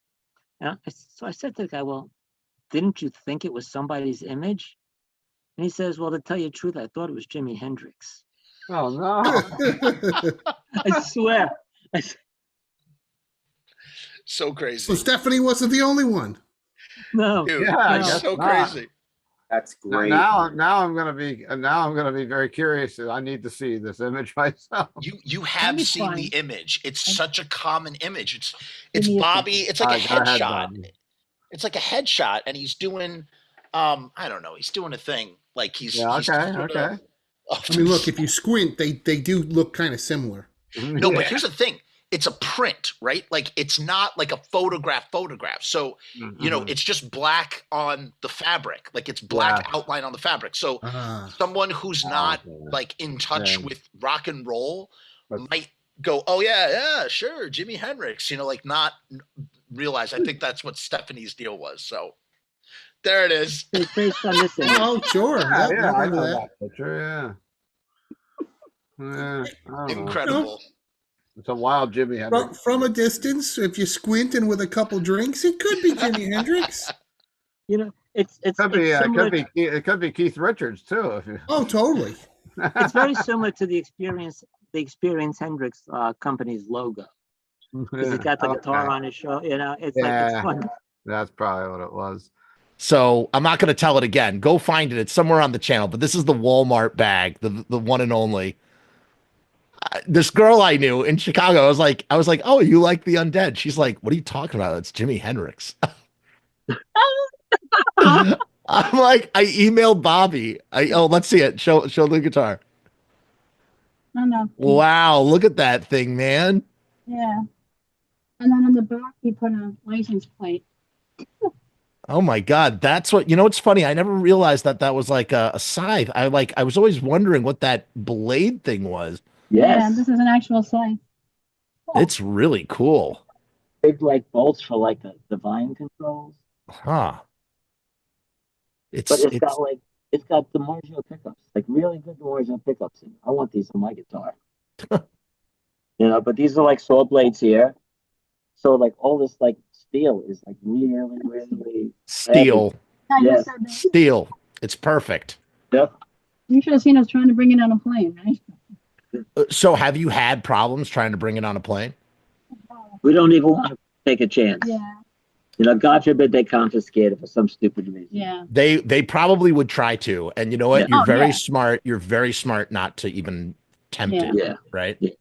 And so I said to the guy, well, didn't you think it was somebody's image? And he says, well, to tell you the truth, I thought it was Jimi Hendrix. Oh, no. I swear. So crazy. So Stephanie wasn't the only one. No. Dude, Yeah, I it's guess so not. crazy. That's great. Now I'm gonna be very curious. I need to see this image myself. You have be seen fun. the image. It's such a common image. Give It's me a Bobby. It's like a Go ahead, headshot. Bobby. It's like a headshot, and he's doing I don't know, he's doing a thing. Like he's Yeah, he's okay, sort okay. of- I mean, look, if you squint, they do look kind of similar. No, Yeah. but here's the thing. It's a print, right? Like it's not like a photograph. So, Mhm. it's just black on the fabric. Like it's black Yeah. outline on the fabric. So Ah. someone who's not okay. like in touch Yeah. with rock and roll But- might go, oh yeah, sure, Jimi Hendrix, like not realize. I think that's what Stephanie's deal was. So there it is. It's based on this image. Oh, sure. Yeah, Yep, yeah, I remember know that. that picture. Yeah. I don't know. Incredible. It's a wild Jimmy From, Hendrix. from a distance, if you squint and with a couple drinks, it could be Jimi Hendrix. It's It could be Keith Richards too. If you... Oh, totally. it's very similar to the Experience Hendrix company's logo. Because he's got the guitar on his show, it's like Yeah. it's fun. That's probably what it was. So I'm not going to tell it again. Go find it. It's somewhere on the channel. But this is the Walmart bag, the one and only. This girl I knew in Chicago, I was like, oh, you like the Undead? She's like, what are you talking about? It's Jimi Hendrix. I'm like, I emailed Bobby. Let's see it. Show the guitar. No, no. Wow, look at that thing, man. Yeah. And then on the back, he put a license plate. Oh my God, that's what It's funny. I never realized that was like a scythe. I was always wondering what that blade thing was. Yeah, Yes. this is an actual site. It's really cool, Big like bolts for like the volume controls. huh? But it's got DiMarzio pickups, like really good DiMarzio pickups. I want these on my guitar. But these are like saw blades here. So like all this like steel is like really, really steel, Yeah, you Yes. said that. steel. It's perfect. Yep. You should have seen us trying to bring it on a plane, right? So have you had problems trying to bring it on a plane? We don't even want to take a chance. Yeah, God forbid they confiscate it for some stupid reason. yeah. They probably would try to. And you know what? Yeah. You're Oh, very yeah. smart. You're very smart not to even tempt Yeah. it. Yeah. Right. Yeah.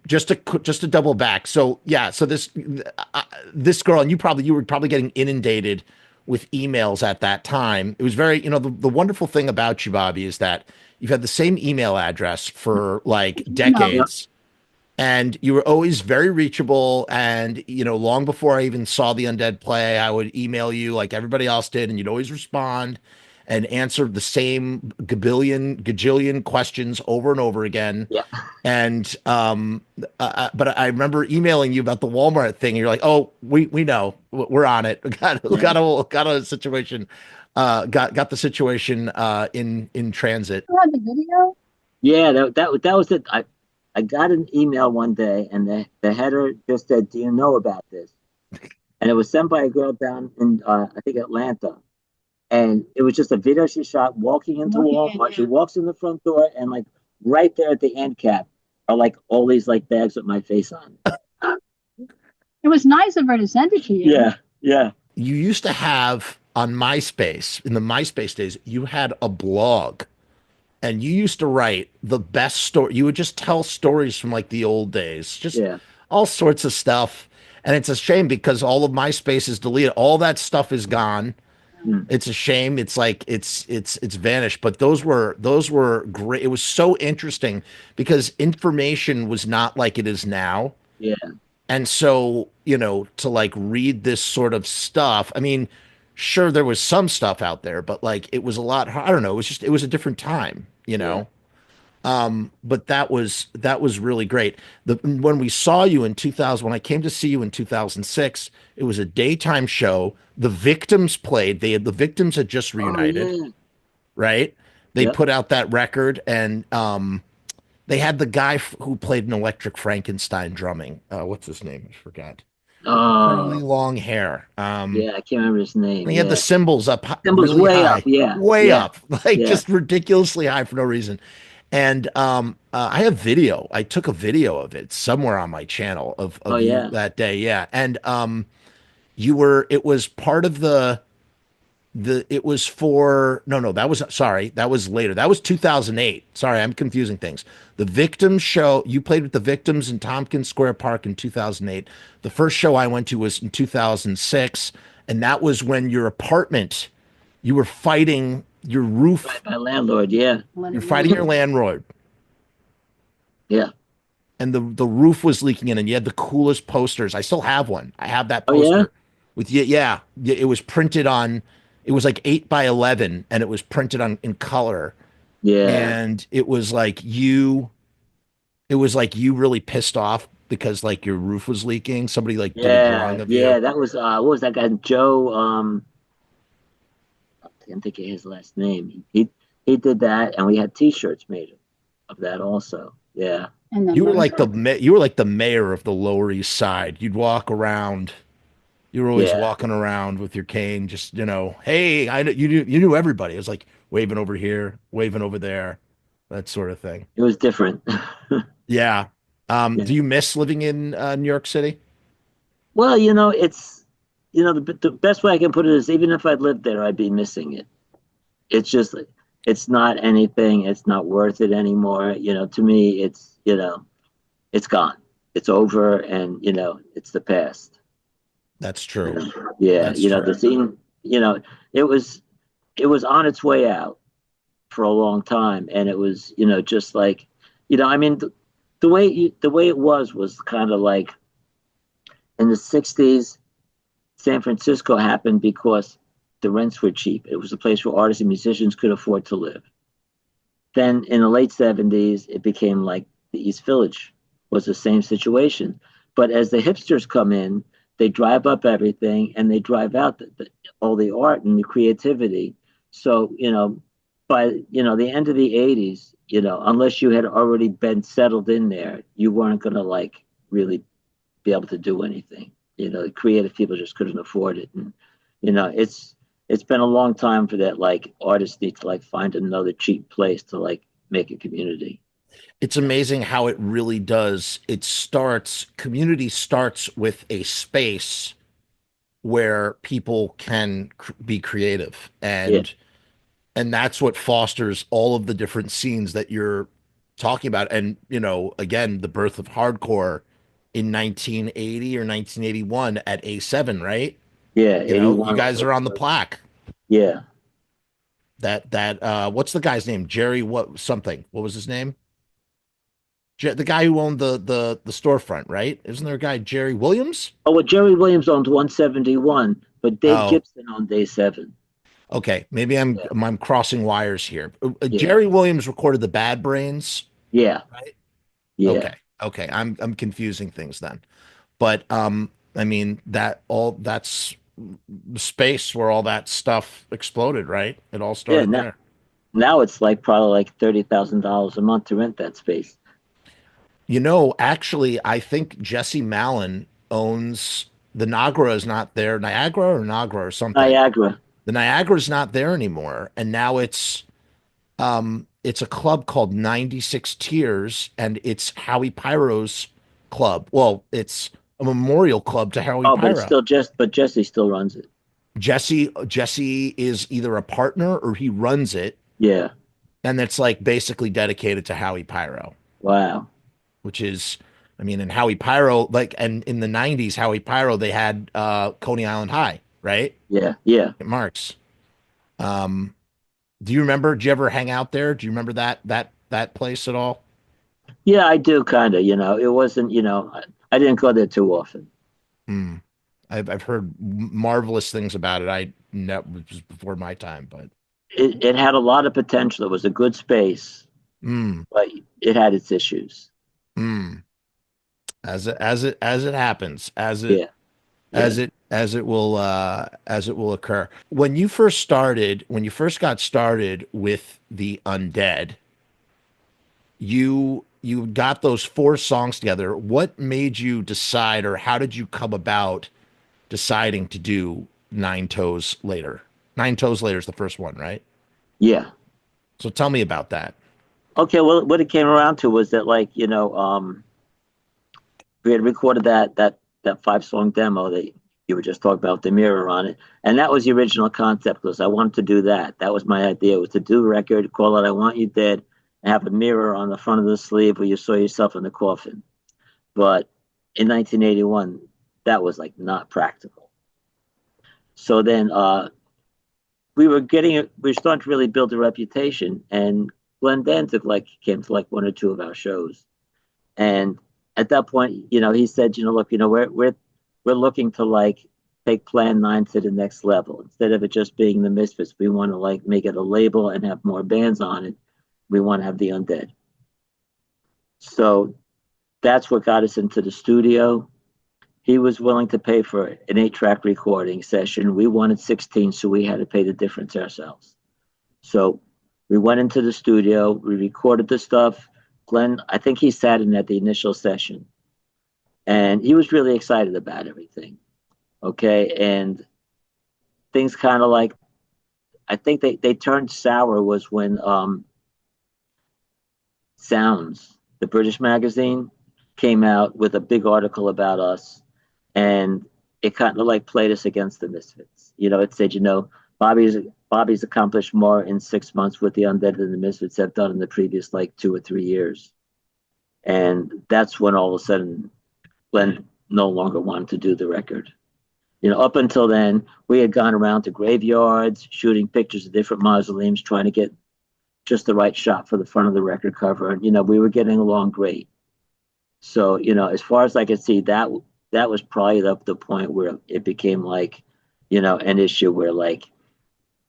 Just to double back. So yeah. So this girl, and you were probably getting inundated with emails at that time. It was very, the wonderful thing about you, Bobby, is that you've had the same email address for like decades. And you were always very reachable. And, long before I even saw the Undead play, I would email you like everybody else did. And you'd always respond and answer the same gajillion questions over and over again. Yeah. And, but I remember emailing you about the Walmart thing. And you're like, oh, we know, we're on it. We got a situation, got the situation in transit. You had the video? Yeah, that was it. I got an email one day, and the header just said, "Do you know about this?" And it was sent by a girl down in I think Atlanta, and it was just a video she shot walking into Walmart. She walks in the front door, and like right there at the end cap are like all these like bags with my face on. It was nice of her to send it to you. Yeah. You used to have on MySpace, in the MySpace days, you had a blog. And you used to write the best story. You would just tell stories from like the old days, just all sorts of stuff. And it's a shame because all of MySpace is deleted. All that stuff is gone. It's a shame. It's like it's vanished. But those were great. It was so interesting because information was not like it is now. Yeah. And so, to like read this sort of stuff, I mean, sure, there was some stuff out there, but like it was a lot. I don't know. It was a different time, But that was really great. When we saw you in 2000, when I came to see you in 2006, it was a daytime show. The Victims played. The Victims had just Oh reunited, yeah. right? They Yep. put out that record, and they had the guy who played an Electric Frankenstein drumming. What's his name? I forgot. Curly Oh long hair. yeah. I can't remember his name. He had the Yeah. cymbals up Symbols really way up. high, Yeah. way Yeah. up, like Yeah. just ridiculously high for no reason. And I have video. I took a video of it somewhere on my channel Oh of you yeah. that day. Yeah, and you were. It was part of the. It was for no. That was sorry. That was later. That was 2008. Sorry, I'm confusing things. The Victims show. You played with the Victims in Tompkins Square Park in 2008. The first show I went to was in 2006, and that was when your apartment. You were fighting your roof. My landlord. Yeah. You're fighting your landlord, Yeah. and the roof was leaking in, and you had the coolest posters. I still have one. I have that Oh yeah. poster with you. Yeah, it was printed on. It was like 8 by 11, and it was printed on in color. Yeah. And it was like you. It was like you really pissed off because like your roof was leaking. Somebody like did a Yeah. drawing of you. Yeah. That was what was that guy? Joe. I can't think of his last name. He did that, and we had T-shirts made of that also. Yeah. And then You were one- like you were like the mayor of the Lower East Side. You'd walk around. You were always Yeah. walking around with your cane, just hey, I know you knew everybody. It was like waving over here, waving over there, that sort of thing. It was different. Yeah. Yeah. Do you miss living in New York City? Well, it's the best way I can put it is even if I'd lived there, I'd be missing it. It's just it's not anything. It's not worth it anymore. To me, it's gone. It's over, and it's the past. That's true. Yeah, That's the true. scene. It was on its way out for a long time, and it was just like I mean the way it was kind of like in the 60s. San Francisco happened because the rents were cheap. It was a place where artists and musicians could afford to live. Then in the late 70s, it became like the East Village was the same situation. But as the hipsters come in, they drive up everything and they drive out all the art and the creativity. So, by, the end of the 80s, unless you had already been settled in there, you weren't going to like really be able to do anything. Creative people just couldn't afford it. And, it's been a long time for that. Like artists need to like find another cheap place to like make a community. It's amazing how it really does. Community starts with a space where people can be creative, Yeah. and that's what fosters all of the different scenes that you're talking about. And again, the birth of hardcore in 1980 or 1981 at A7, right? Yeah. You 81. guys are on the plaque. Yeah. That what's the guy's name? Jerry what something. What was his name? The guy who owned the storefront, right? Isn't there a guy, Jerry Williams? Oh, well, Jerry Williams owned 171, but Dave Oh. Gibson owned A7. Okay, maybe I'm crossing wires here. Yeah. Jerry Williams recorded the Bad Brains. Yeah. Right. Yeah. Okay. I'm confusing things then. But I mean that's the space where all that stuff exploded, right? It all started now- there. Now it's like probably like $30,000 a month to rent that space. Actually, I think Jesse Malin owns the Niagara is not there. Niagara or Niagara or something. Niagara. The Niagara's not there anymore, and now it's a club called 96 Tiers, and it's Howie Pyro's club. Well, it's a memorial club to Howie Oh, Pyro. but Jesse still runs it. Jesse is either a partner or he runs it, Yeah. and it's like basically dedicated to Howie Pyro, Wow. which is, I mean, in Howie Pyro, like, and in the 90s, Howie Pyro, they had Coney Island High, right? Yeah. Yeah. At Mark's. Do you remember? Did you ever hang out there? Do you remember that place at all? Yeah, I do kind of, it wasn't, I didn't go there too often. I've heard marvelous things about it. It was before my time, but It had a lot of potential. It was a good space, Mm, but it had its issues. mm. As it happens, Yeah. Yeah. as it will occur. When you first got started with the Undead, you got those 4 songs together. What made you decide, or how did you come about deciding to do Nine Toes Later? Nine Toes Later is the first one, right? Yeah. So tell me about that. Okay. Well, what it came around to was that, like, we had recorded that 5-song demo that you were just talking about, the mirror on it, and that was the original concept. Was I wanted to do that. That was my idea. Was to do a record, call it "I Want You Dead," and have a mirror on the front of the sleeve where you saw yourself in the coffin. But in 1981, that was like not practical. So then we were starting to really build a reputation, and Glenn Danzig came to like 1 or 2 of our shows, and at that point, he said, look, we're looking to like take Plan 9 to the next level. Instead of it just being the Misfits, we want to like make it a label and have more bands on it. We want to have the Undead. So that's what got us into the studio. He was willing to pay for an 8-track recording session. We wanted 16, so we had to pay the difference ourselves. So we went into the studio, we recorded the stuff. Glenn, I think he sat in at the initial session, and he was really excited about everything. Okay, and things kind of like, I think they turned sour was when Sounds, the British magazine, came out with a big article about us, and it kind of like played us against the Misfits. It said, Bobby's accomplished more in 6 months with the Undead than the Misfits have done in the previous like 2 or 3 years. And that's when all of a sudden Glenn no longer wanted to do the record. Up until then, we had gone around to graveyards, shooting pictures of different mausoleums, trying to get just the right shot for the front of the record cover. And, we were getting along great. So, as far as I could see, that was probably the point where it became like, an issue where like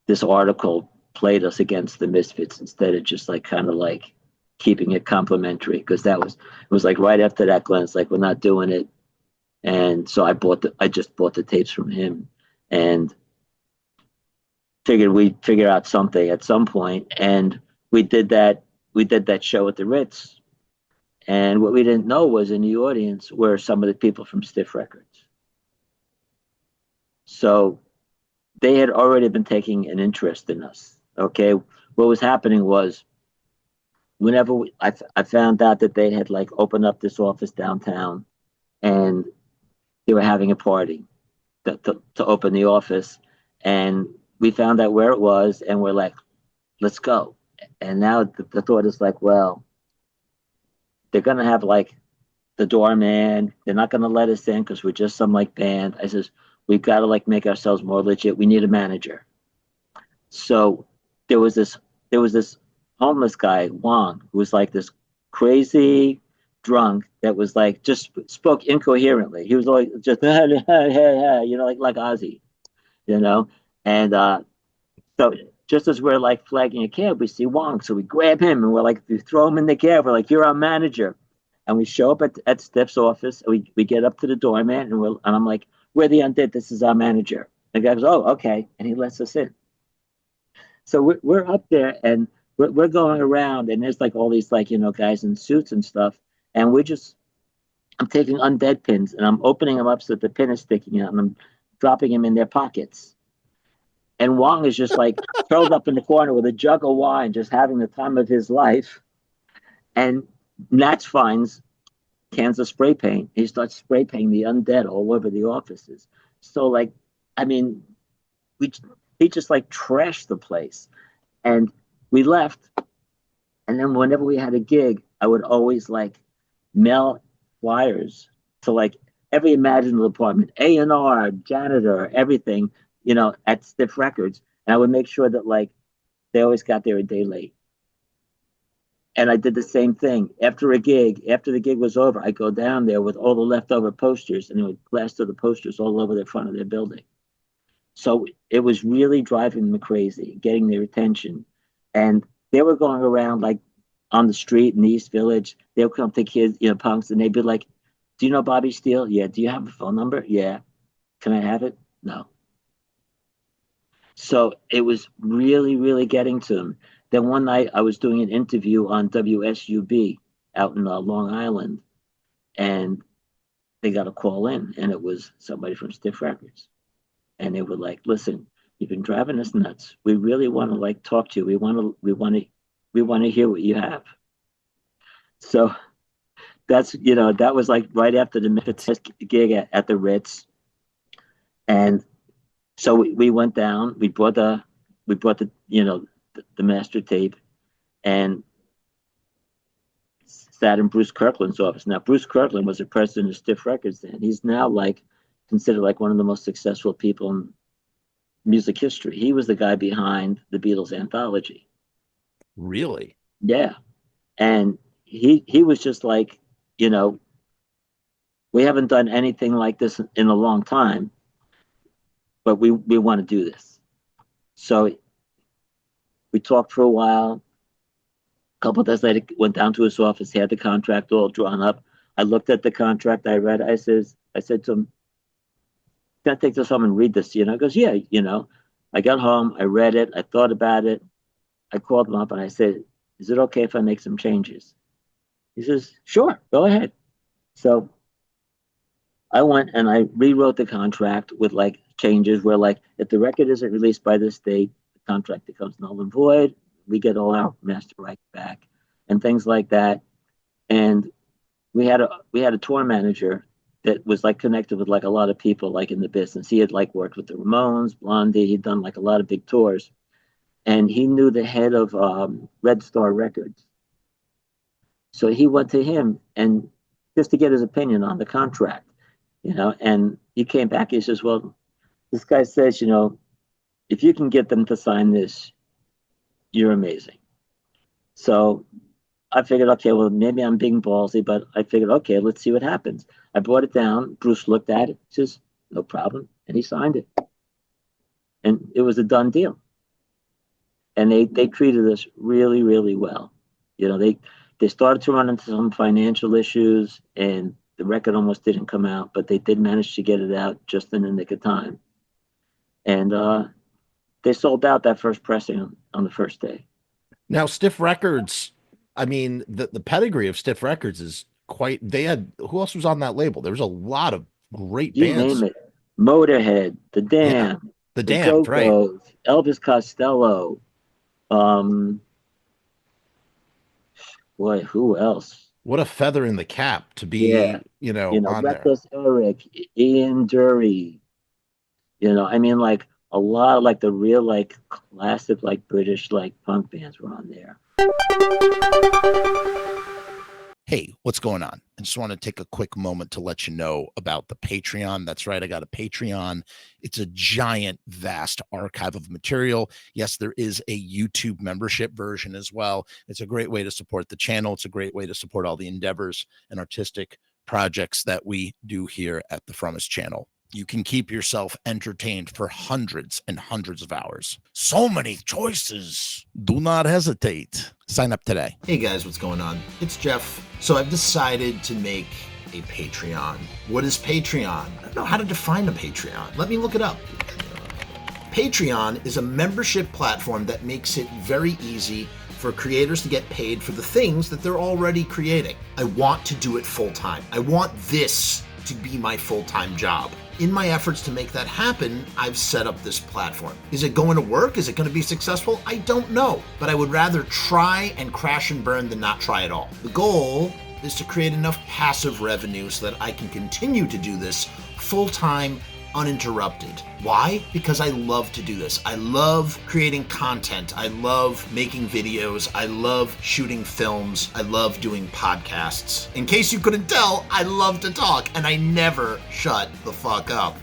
this article played us against the Misfits instead of just like kind of like keeping it complimentary. Because it was like right after that, Glenn's like, we're not doing it. And so I just bought the tapes from him and figured we'd figure out something at some point. And we did that show at the Ritz. And what we didn't know was in the audience were some of the people from Stiff Records. So they had already been taking an interest in us. Okay. What was happening was whenever I found out that they had like opened up this office downtown, and they were having a party to open the office, and we found out where it was, and we're like, let's go. And now the thought is like, well, they're gonna have like the doorman. They're not gonna let us in because we're just some like band. I says, we've got to like make ourselves more legit. We need a manager. So there was this homeless guy, Wong, who was like this crazy drunk that was like just spoke incoherently. He was like just like Ozzy, and so just as we're like flagging a cab, we see Wong, so we grab him and we're like, we throw him in the cab. We're like, you're our manager, and we show up at Stiff's office. And we get up to the doorman, and I'm like, we're the Undead. This is our manager. And the guy goes, oh, okay, and he lets us in. So we're up there, and we're going around, and there's like all these like guys in suits and stuff. And I'm taking Undead pins and I'm opening them up so that the pin is sticking out, and I'm dropping them in their pockets. And Wong is just like curled up in the corner with a jug of wine, just having the time of his life. And Nats finds cans of spray paint. He starts spray painting the Undead all over the offices. So like, I mean, he just like trashed the place. And we left. And then whenever we had a gig, I would always like mail flyers to like every imaginable department, A&R, janitor, everything, at Stiff Records. And I would make sure that like they always got there a day late. And I did the same thing after the gig was over. I go down there with all the leftover posters, and it would plaster the posters all over the front of their building. So it was really driving them crazy, getting their attention. And they were going around like on the street in the East Village. They'll come to kids, punks, and they'd be like, "Do you know Bobby Steele? Yeah. Do you have a phone number? Yeah. Can I have it? No." So it was really, really getting to them. Then one night I was doing an interview on WSUB out in Long Island, and they got a call in, and it was somebody from Stiff Records. And they were like, "Listen, you've been driving us nuts. We really want to talk to you. We want to hear what you have." So that's, that was like right after the Misfits gig at the Ritz. And so we went down, we brought the master tape, and sat in Bruce Kirkland's office. Now, Bruce Kirkland was the president of Stiff Records then. He's now considered one of the most successful people in music history. He was the guy behind the Beatles anthology. Really? Yeah. And he was just like, we haven't done anything like this in a long time, but we want to do this. So we talked for a while. A couple of days later, went down to his office. He had the contract all drawn up. I looked at the contract. I read. I said to him, "Can I take this home and read this?" He goes, "Yeah." I got home. I read it. I thought about it. I called him up and I said, "Is it okay if I make some changes?" He says, "Sure, go ahead." So I went and I rewrote the contract with changes where if the record isn't released by this date, the contract becomes null and void. We get all our master rights back and things like that. And we had a tour manager that was connected with a lot of people in the business. He had worked with the Ramones, Blondie. He'd done a lot of big tours, and he knew the head of Red Star Records. So he went to him and just to get his opinion on the contract, and he came back. He says, "Well, this guy says, if you can get them to sign this, you're amazing." So I figured, okay, well, maybe I'm being ballsy, but I figured, okay, let's see what happens. I brought it down. Bruce looked at it, says, "No problem." And he signed it. And it was a done deal. And they treated us really, really well. They started to run into some financial issues, and the record almost didn't come out, but they did manage to get it out just in the nick of time. And they sold out that first pressing on the first day. Now, Stiff Records, I mean, the pedigree of Stiff Records is quite. They had, who else was on that label? There was a lot of great bands. Name it. Motorhead, The Damned, The Damned, right? Elvis Costello. Boy, who else? What a feather in the cap to be, on Reckless Eric, Ian Dury. I mean, a lot of the real classic British punk bands were on there. Hey, what's going on? I just want to take a quick moment to let you know about the Patreon. That's right, I got a Patreon. It's a giant, vast archive of material. Yes, there is a YouTube membership version as well. It's a great way to support the channel. It's a great way to support all the endeavors and artistic projects that we do here at the Frumess channel. You can keep yourself entertained for hundreds and hundreds of hours. So many choices. Do not hesitate. Sign up today. Hey guys, what's going on? It's Jeff. So I've decided to make a Patreon. What is Patreon? I don't know how to define a Patreon. Let me look it up. Patreon is a membership platform that makes it very easy for creators to get paid for the things that they're already creating. I want to do it full time. I want this to be my full-time job. In my efforts to make that happen, I've set up this platform. Is it going to work? Is it going to be successful? I don't know, but I would rather try and crash and burn than not try at all. The goal is to create enough passive revenue so that I can continue to do this full-time, uninterrupted. Why? Because I love to do this. I love creating content. I love making videos. I love shooting films. I love doing podcasts. In case you couldn't tell, I love to talk and I never shut the fuck up.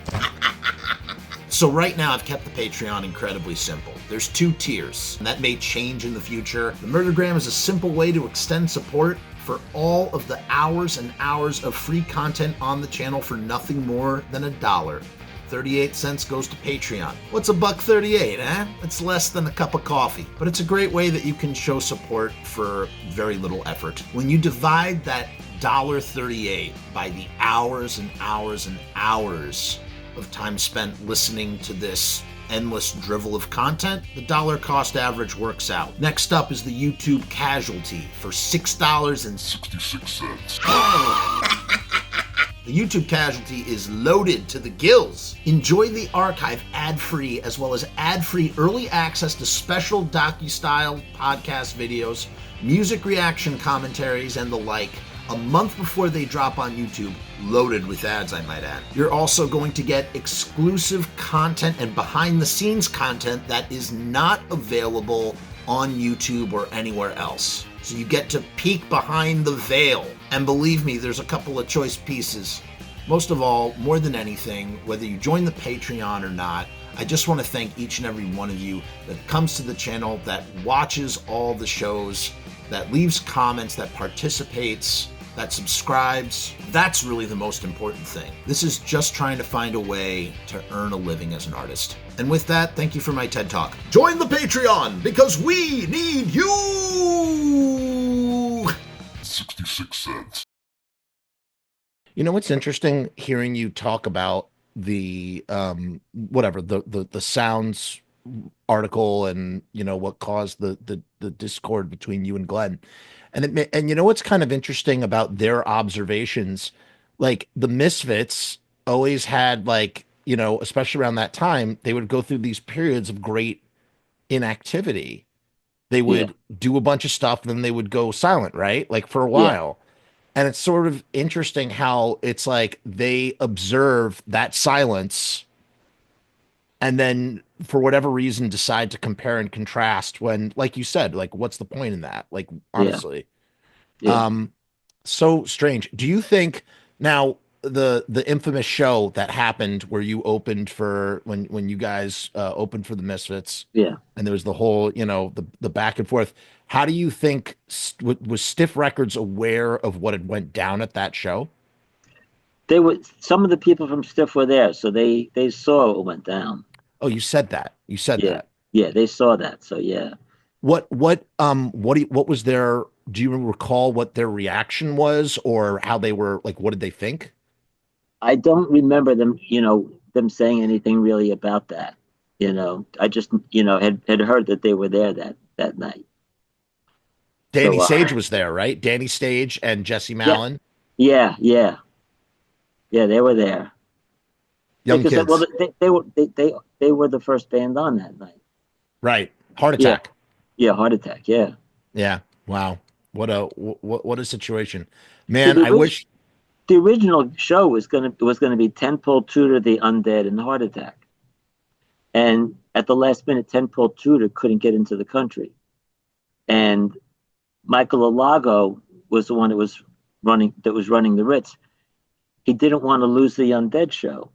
So right now I've kept the Patreon incredibly simple. There's 2 tiers, and that may change in the future. The Murdergram is a simple way to extend support for all of the hours and hours of free content on the channel for nothing more than $1. 38 cents goes to Patreon. What's $1.38, eh? It's less than a cup of coffee, but it's a great way that you can show support for very little effort. When you divide that $1.38 by the hours and hours and hours of time spent listening to this endless drivel of content, the dollar cost average works out. Next up is the YouTube Casualty for $6.66. The YouTube Casualty is loaded to the gills. Enjoy the archive ad-free, as well as ad-free early access to special docu-style podcast videos, music reaction commentaries, and the like, a month before they drop on YouTube, loaded with ads, I might add. You're also going to get exclusive content and behind-the-scenes content that is not available on YouTube or anywhere else. So you get to peek behind the veil. And believe me, there's a couple of choice pieces. Most of all, more than anything, whether you join the Patreon or not, I just want to thank each and every one of you that comes to the channel, that watches all the shows, that leaves comments, that participates, that subscribes. That's really the most important thing. This is just trying to find a way to earn a living as an artist. And with that, thank you for my TED Talk. Join the Patreon, because we need you! 66 cents. You know what's interesting? Hearing you talk about the the sounds article, and you know what caused the discord between you and Glenn. And you know what's kind of interesting about their observations, like the Misfits always had, like, you know, especially around that time, they would go through these periods of great inactivity. They would do a bunch of stuff, and then they would go silent, right? Like for a while. And it's sort of interesting how it's like they observe that silence and then for whatever reason decide to compare and contrast when, like you said, like what's the point in that? Like honestly. So strange. Do you think now the infamous show that happened where you opened for when you guys opened for the Misfits, and there was the whole, you know, the back and forth, how do you think was Stiff Records aware of what had went down at that show? They were, some of the people from Stiff were there, so they saw what went down. Oh, you said that. You said that. Yeah, they saw that. So yeah. What was their, do you recall what their reaction was, or how they were, like, what did they think? I don't remember them, you know, them saying anything really about that. You know, I just, you know, had heard that they were there that night. Danny Sage was there, right? Danny Sage and Jesse Malin. Yeah, they were there. Young kids. Well, they were the first band on that night. Right. Heart Attack. Yeah, Heart Attack. Yeah. Yeah. Wow. What a situation, man. I wish the original show was gonna be Tenpole Tudor, the Undead, and Heart Attack. And at the last minute, Tenpole Tudor couldn't get into the country, and Michael Alago was the one that was running the Ritz. He didn't want to lose the Undead show,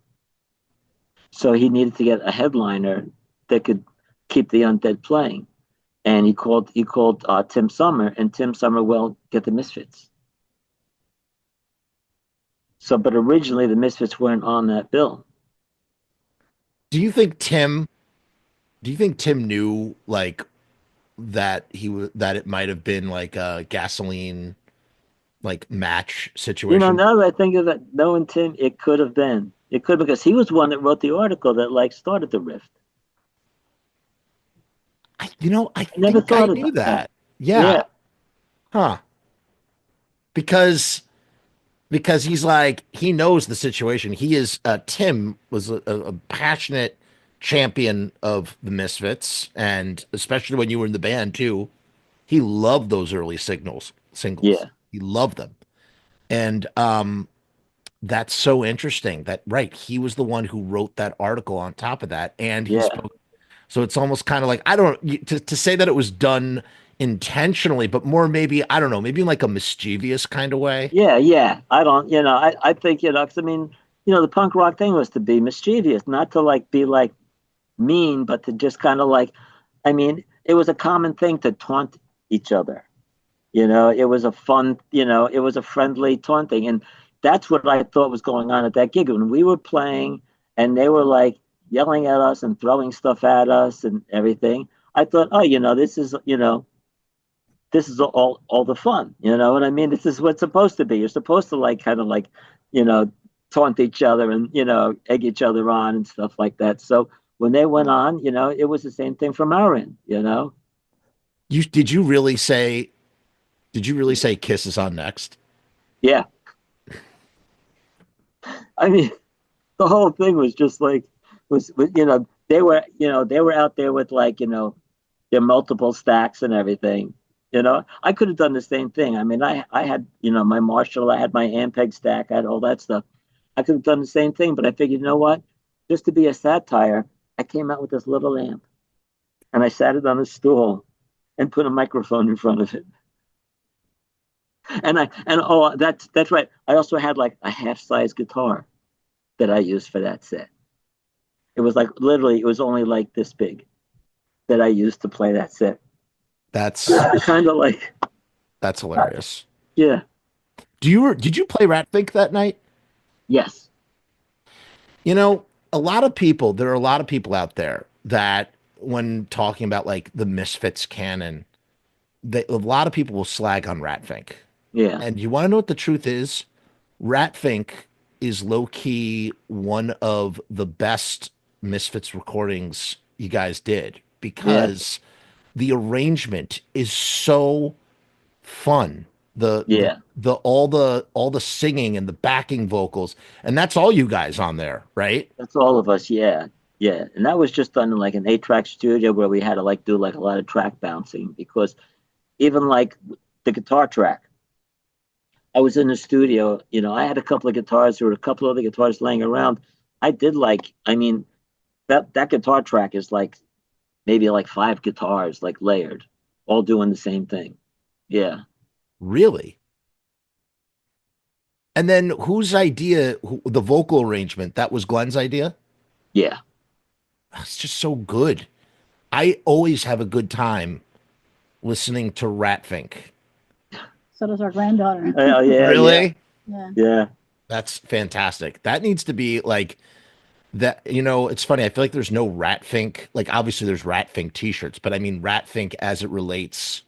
so he needed to get a headliner that could keep the Undead playing. And he called Tim Summer, and Tim Summer will get the Misfits. So, but originally the Misfits weren't on that bill. Do you think Tim knew, like, that it might have been like a Gasoline, like, match situation? You know, now that I think of it, knowing Tim, it could have been. It could, because he was one that wrote the article that, like, started the rift. I never thought I knew that. Yeah. Huh. Because he's like, he knows the situation. He is Tim was a passionate champion of the Misfits, and especially when you were in the band too. He loved those early singles. Yeah. He loved them. And that's so interesting that, right, he was the one who wrote that article on top of that, and he spoke. So it's almost kind of like, I don't, to say that it was done intentionally, but more maybe, I don't know, maybe in like a mischievous kind of way. Yeah. I don't, you know, I think, you know, because I mean, you know, the punk rock thing was to be mischievous, not to like be like mean, but to just kind of like, I mean, it was a common thing to taunt each other. You know, it was a fun, you know, it was a friendly taunting. And that's what I thought was going on at that gig. When we were playing and they were like yelling at us and throwing stuff at us and everything. I thought, oh, this is all the fun. You know what I mean? This is what's supposed to be. You're supposed to like kind of like, you know, taunt each other and, you know, egg each other on and stuff like that. So when they went on, you know, it was the same thing from our end, you know. Did you really say Kiss is on next? Yeah. I mean, the whole thing was just like you know, they were out there with like, you know, their multiple stacks and everything. You know, I could have done the same thing. I mean, I had, you know, my Marshall, I had my Ampeg stack, I had all that stuff. I could have done the same thing, but I figured, you know what? Just to be a satire, I came out with this little amp and I sat it on a stool and put a microphone in front of it. And that's right. I also had like a half-size guitar that I used for that set. It was like literally, it was only like this big that I used to play that set. That's kind of like, that's hilarious. Yeah. Did you play Ratfink that night? Yes. You know, there are a lot of people out there that when talking about like the Misfits canon, a lot of people will slag on Ratfink. Yeah. And you want to know what the truth is? Ratfink is low key one of the best Misfits recordings you guys did because the arrangement is so fun. All the singing and the backing vocals, and that's all you guys on there, right? That's all of us. Yeah. And that was just done in like an 8-track studio where we had to like do like a lot of track bouncing because even like the guitar track, I was in the studio, you know, I had a couple of guitars, there were a couple of other guitars laying around. I did like, I mean, that guitar track is like maybe like 5 guitars like layered, all doing the same thing. Yeah. Really? And then whose idea, the vocal arrangement, that was Glenn's idea? Yeah. It's just so good. I always have a good time listening to Ratfink. So does our granddaughter. Oh, yeah. Really? Yeah. That's fantastic. That needs to be like that. You know, it's funny. I feel like there's no Ratfink. Like, obviously, there's Ratfink t-shirts, but I mean, Ratfink as it relates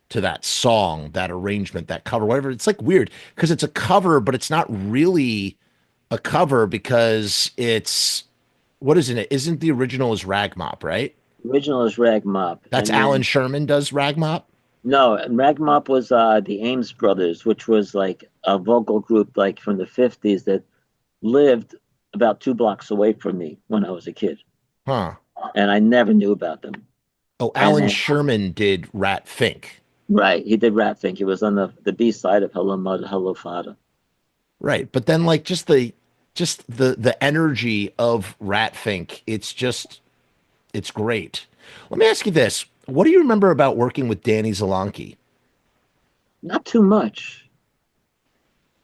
to that song, that arrangement, that cover, whatever. It's like weird because it's a cover, but it's not really a cover because it's, what isn't it? Isn't the original is Rag Mop, right? The original is Rag Mop. That's Alan Sherman does Rag Mop? No, Rag Mop was the Ames Brothers, which was like a vocal group like from the 50s that lived about 2 blocks away from me when I was a kid. Huh. And I never knew about them. Oh, Alan Sherman did Ratfink. Right. He did Ratfink. He was on the B side of Hello Mother, Hello Father. Right. But then like just the energy of Ratfink, it's great. Let me ask you this. What do you remember about working with Danny Zalanki? Not too much.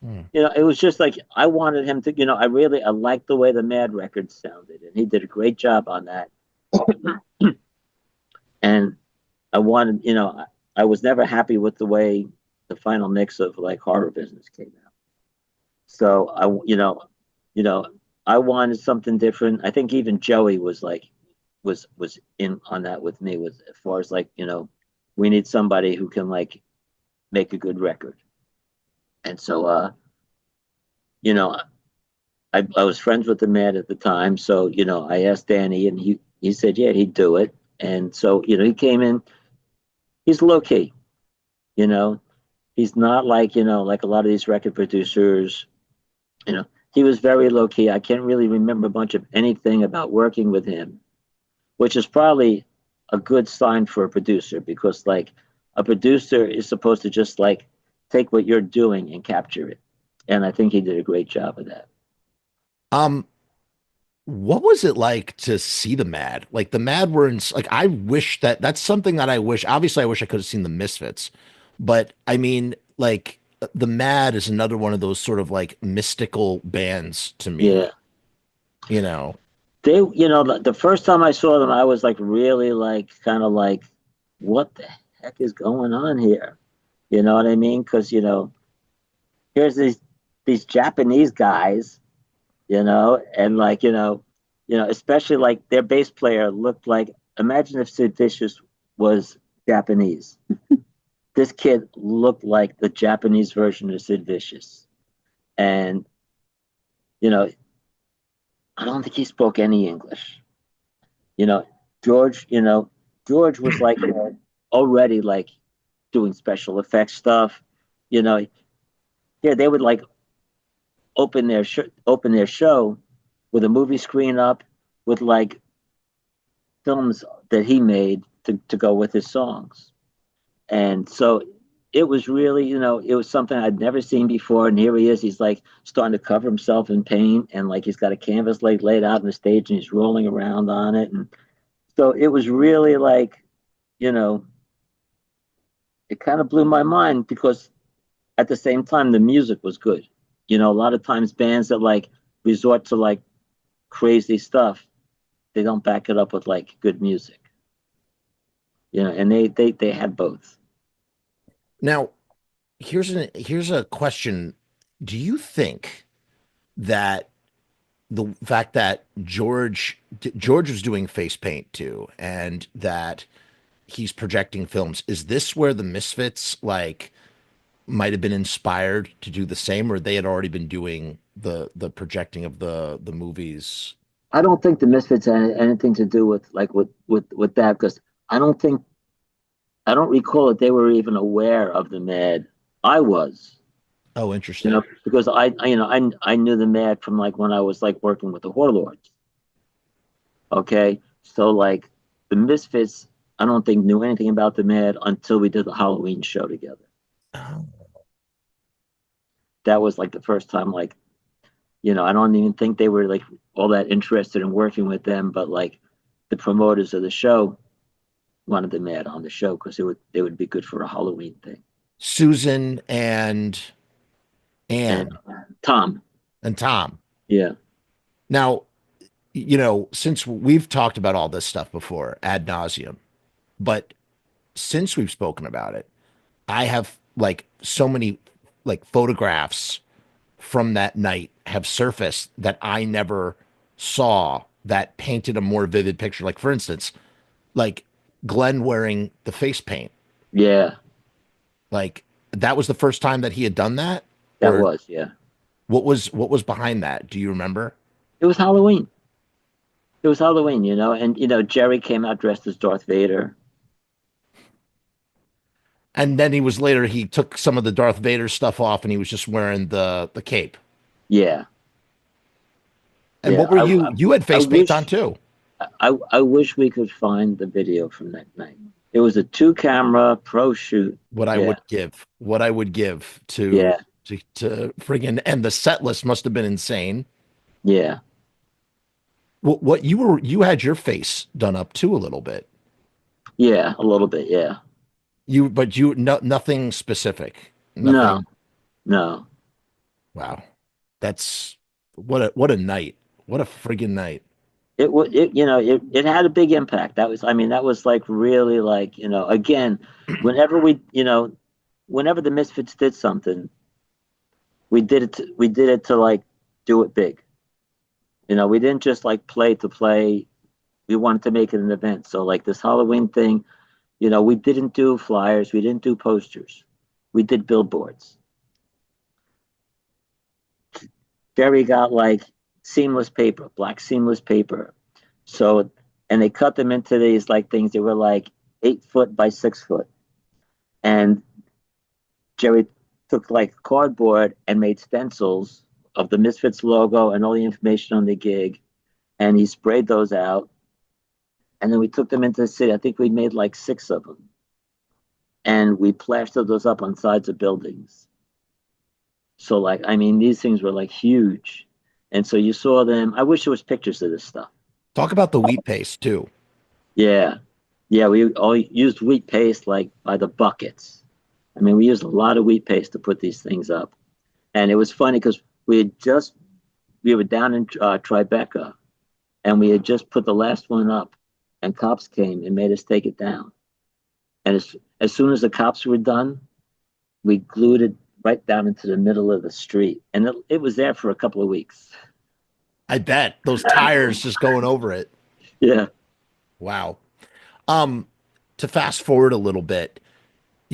You know, it was just like I wanted him to, you know, I liked the way the Mad record sounded, and he did a great job on that. And I wanted, you know, I was never happy with the way the final mix of like Horror Business came out. So I wanted something different. I think even Joey was like, was in on that with me with as far as like, you know, we need somebody who can like make a good record. And so, you know, I was friends with the man at the time. So, you know, I asked Danny and he said, yeah, he'd do it. And so, you know, he came in, he's low key, you know, he's not like, you know, like a lot of these record producers, you know, he was very low key. I can't really remember much of anything about working with him, which is probably a good sign for a producer because like a producer is supposed to just like take what you're doing and capture it. And I think he did a great job of that. What was it like to see the Mad? Like the Mad were in, like, I wish that's something that I wish, obviously I wish I could have seen the Misfits, but I mean, like the Mad is another one of those sort of like mystical bands to me. Yeah. You know, they, you know, the first time I saw them, I was like really like kind of like, what the heck is going on here? You know what I mean? Because, you know, here's these Japanese guys, you know, and like, you know, especially like their bass player looked like, imagine if Sid Vicious was Japanese. This kid looked like the Japanese version of Sid Vicious. And, I don't think he spoke any English. You know, George, George was like already like doing special effects stuff. You know, yeah, they would like open their show with a movie screen up with like films that he made to go with his songs. And so it was really, it was something I'd never seen before. And here he is, he's like starting to cover himself in paint, and like he's got a canvas laid out on the stage and he's rolling around on it. And so it was really like, it kind of blew my mind, because at the same time the music was good. A lot of times bands that like resort to like crazy stuff, they don't back it up with like good music. And they had both. Now, here's a question. Do you think that the fact that George was doing face paint too, and that he's projecting films, is this where the Misfits like might have been inspired to do the same, or they had already been doing the projecting of the movies? I don't think the Misfits had anything to do with like with that, because I don't recall that they were even aware of the Mad. I was. Oh, interesting. Because I knew the Mad from like when I was like working with the Warlords. Okay, so like the Misfits, I don't think knew anything about the Mad until we did the Halloween show together. Oh. That was like the first time, like, I don't even think they were like all that interested in working with them, but like the promoters of the show wanted the Mad on the show because it would be good for a Halloween thing. Susan and Anne and Tom. Yeah. Now, since we've talked about all this stuff before ad nauseum, but since we've spoken about it, I have like so many like photographs from that night have surfaced that I never saw that painted a more vivid picture. Like, for instance, like Glenn wearing the face paint. Yeah. Like that was the first time that he had done that? That was, yeah. What was behind that? Do you remember? It was Halloween. And Jerry came out dressed as Darth Vader. And then he took some of the Darth Vader stuff off and he was just wearing the cape. Yeah. And what were you had face paint on too? I wish we could find the video from that night. It was a 2-camera pro shoot. What I would give to friggin', and the set list must have been insane. Yeah. What you had your face done up too a little bit. Yeah, a little bit, yeah. Nothing specific. Nothing. No. Wow. That's what a night. What a friggin' night. It had a big impact. That was like really like, again, whenever the Misfits did something, we did it to like do it big. We didn't just like play to play. We wanted to make it an event. So like this Halloween thing, we didn't do flyers, we didn't do posters. We did billboards. Jerry got like black seamless paper. So, and they cut them into these like things that were like 8 foot by 6 foot. And Jerry took like cardboard and made stencils of the Misfits logo and all the information on the gig. And he sprayed those out. And then we took them into the city. I think we made like 6 of them. And we plastered those up on sides of buildings. So like, these things were like huge. And so you saw them. I wish there was pictures of this stuff. Talk about the wheat paste too. Yeah. Yeah, we all used wheat paste like by the buckets. We used a lot of wheat paste to put these things up. And it was funny because we were down in Tribeca, and we had just put the last one up, and cops came and made us take it down. And as soon as the cops were done, we glued it right down into the middle of the street. And it was there for a couple of weeks. I bet those tires just going over it. Yeah. Wow. Um, to fast forward a little bit,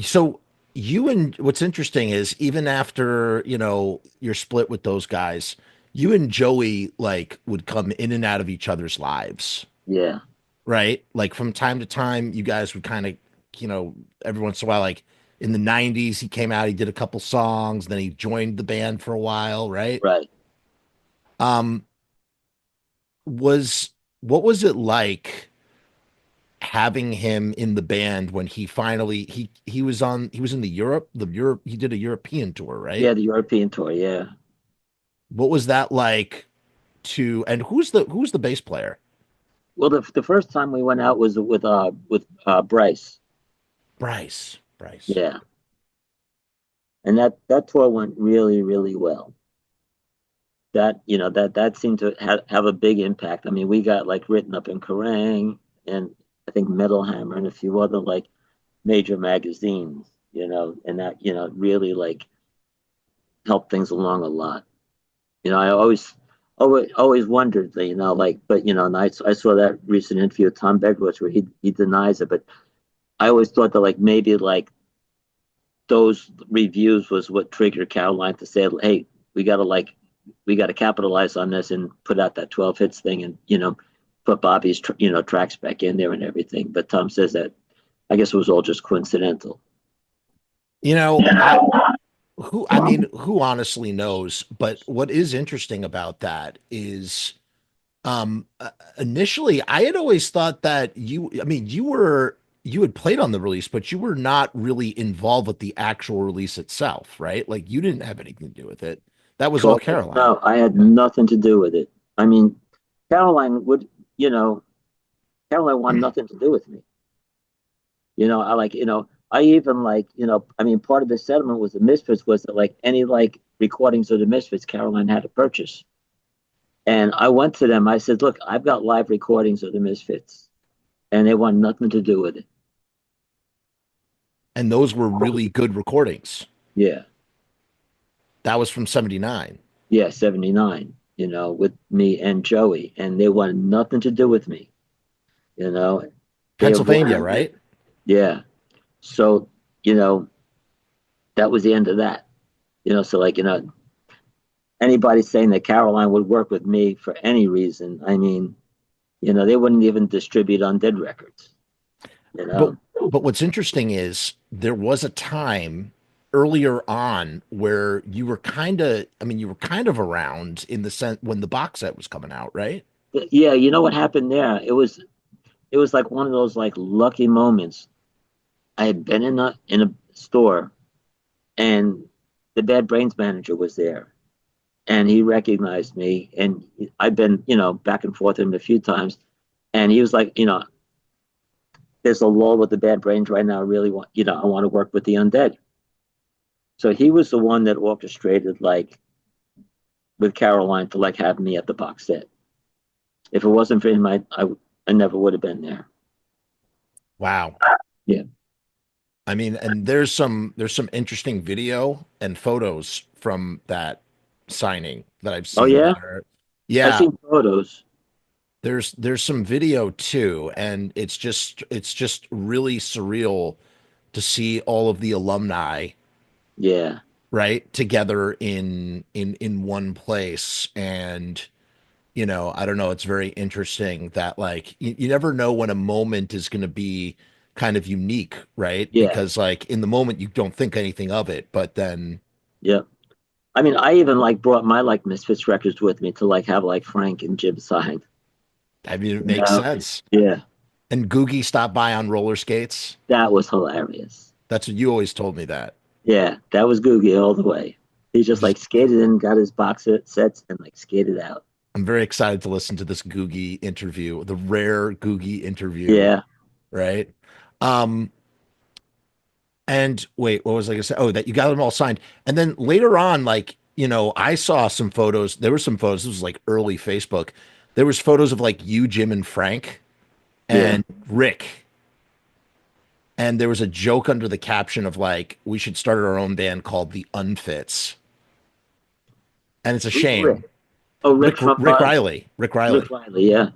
so you and what's interesting is even after, your split with those guys, you and Joey like would come in and out of each other's lives, Yeah. right? Like from time to time, you guys would kind of, every once in a while, like in the 90s, he came out, he did a couple songs, then he joined the band for a while, right? Right. Um, was what was it like having him in the band when he finally he was in the Europe he did a European tour, right? Yeah, the European tour. Yeah. What was that like and who's the bass player? Well, the first time we went out was with Bryce. Bryce. Yeah, and that tour went really really well. That seemed to have a big impact. I mean, we got like written up in Kerrang and I think Metal Hammer and a few other like major magazines. And that really like helped things along a lot. I always wondered, like, but and I saw that recent interview with Tom Begwitz where he denies it, but I always thought that like maybe like those reviews was what triggered Caroline to say, hey, we gotta capitalize on this and put out that 12 hits thing and put Bobby's tracks back in there and everything. But Tom says that I guess it was all just coincidental. I, who honestly knows, but what is interesting about that is initially I had always thought that you had played on the release, but you were not really involved with the actual release itself, right? Like you didn't have anything to do with it. That was all Caroline. No, I had nothing to do with it. I mean, Caroline would, Caroline wanted nothing to do with me. I even part of the settlement with the Misfits was that like any like recordings of the Misfits, Caroline had to purchase. And I went to them. I said, look, I've got live recordings of the Misfits, and they want nothing to do with it. And those were really good recordings. Yeah. That was from 79. Yeah, 79, with me and Joey. And they wanted nothing to do with me. Pennsylvania, right? Yeah. So, that was the end of that. So like, anybody saying that Caroline would work with me for any reason, I mean, they wouldn't even distribute Undead records. But what's interesting is there was a time earlier on where you were kind of around in the sense when the box set was coming out, right? Yeah, what happened there? It was like one of those like lucky moments. I had been in a store and the Bad Brains manager was there and he recognized me and I've been, back and forth with him a few times. And he was like, there's a lull with the Bad Brains right now. I really want, I want to work with the Undead. So he was the one that orchestrated like with Caroline to like have me at the box set. If it wasn't for him, I never would have been there. Wow. Yeah. I mean, and there's some interesting video and photos from that signing that I've seen. Oh yeah? Yeah. I've seen photos. There's some video too, and it's just really surreal to see all of the alumni, yeah, right, together in one place. And I don't know, it's very interesting that like you never know when a moment is going to be kind of unique, right? Yeah. Because like in the moment you don't think anything of it, but then yeah. I mean, I even like brought my like Misfits records with me to like have like Frank and Jim signed. I mean, it makes sense. Yeah. And Googie stopped by on roller skates. That was hilarious. That's what you always told me that. Yeah, that was Googie all the way. He just like skated in, got his box sets, and like skated out. I'm very excited to listen to this Googie interview, the rare Googie interview. Yeah. Right. And wait, what was I gonna say? Oh, that you got them all signed. And then later on, like, I saw some photos. There were some photos. This was like early Facebook. There was photos of like you, Jim, and Frank and Rick. And there was a joke under the caption of like, we should start our own band called the Unfits. And it's a shame. Rick? Oh, Rick from Rick Riley. Rick Riley. Rick Riley, yeah.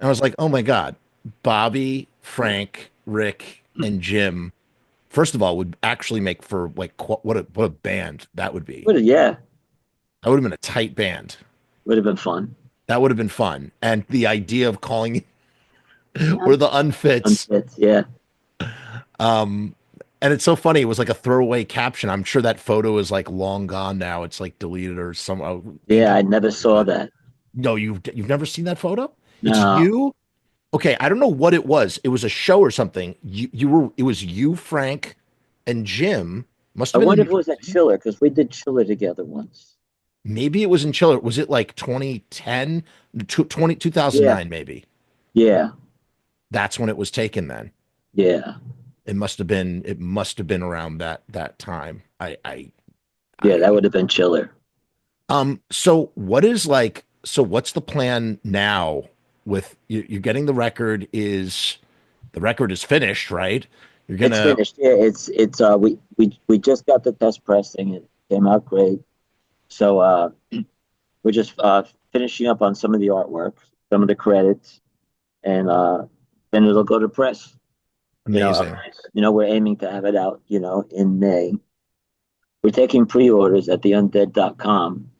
I was like, oh my God, Bobby, Frank, Rick, and Jim. First of all, would actually make for like what a band that would be. Yeah, That would have been a tight band. would have been fun. That would have been fun. And the idea of calling we're the Unfits. Unfits, yeah. And it's so funny. It was like a throwaway caption. I'm sure that photo is like long gone now. It's like deleted or some. Yeah, I never saw that. No, you've never seen that photo? No. It's you. Okay, I don't know what it was. It was a show or something. It was you, Frank, and Jim. Must have I been wonder if it was at Chiller, because we did Chiller together once. Maybe it was in Chiller. Was it like 2010, 2009 maybe? Yeah. That's when it was taken then. Yeah. It must have been around that time. Yeah, that would have been Chiller. So what's the plan now with you're getting the record is finished, right? It's finished. Yeah, it's we just got the test pressing. It came out great. So we're just finishing up on some of the artwork, some of the credits, and then it'll go to press. Amazing. We're aiming to have it out, in May. We're taking pre-orders at the undead.com.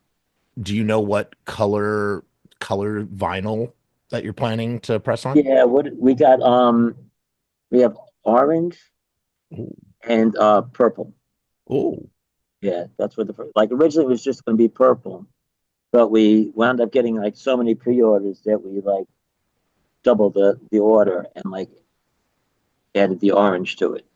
Do you know what color vinyl that you're planning to press on? Yeah, we got we have orange and purple. Oh. Yeah, that's what originally it was just going to be purple, but we wound up getting like so many pre-orders that we like doubled the order and like added the orange to it.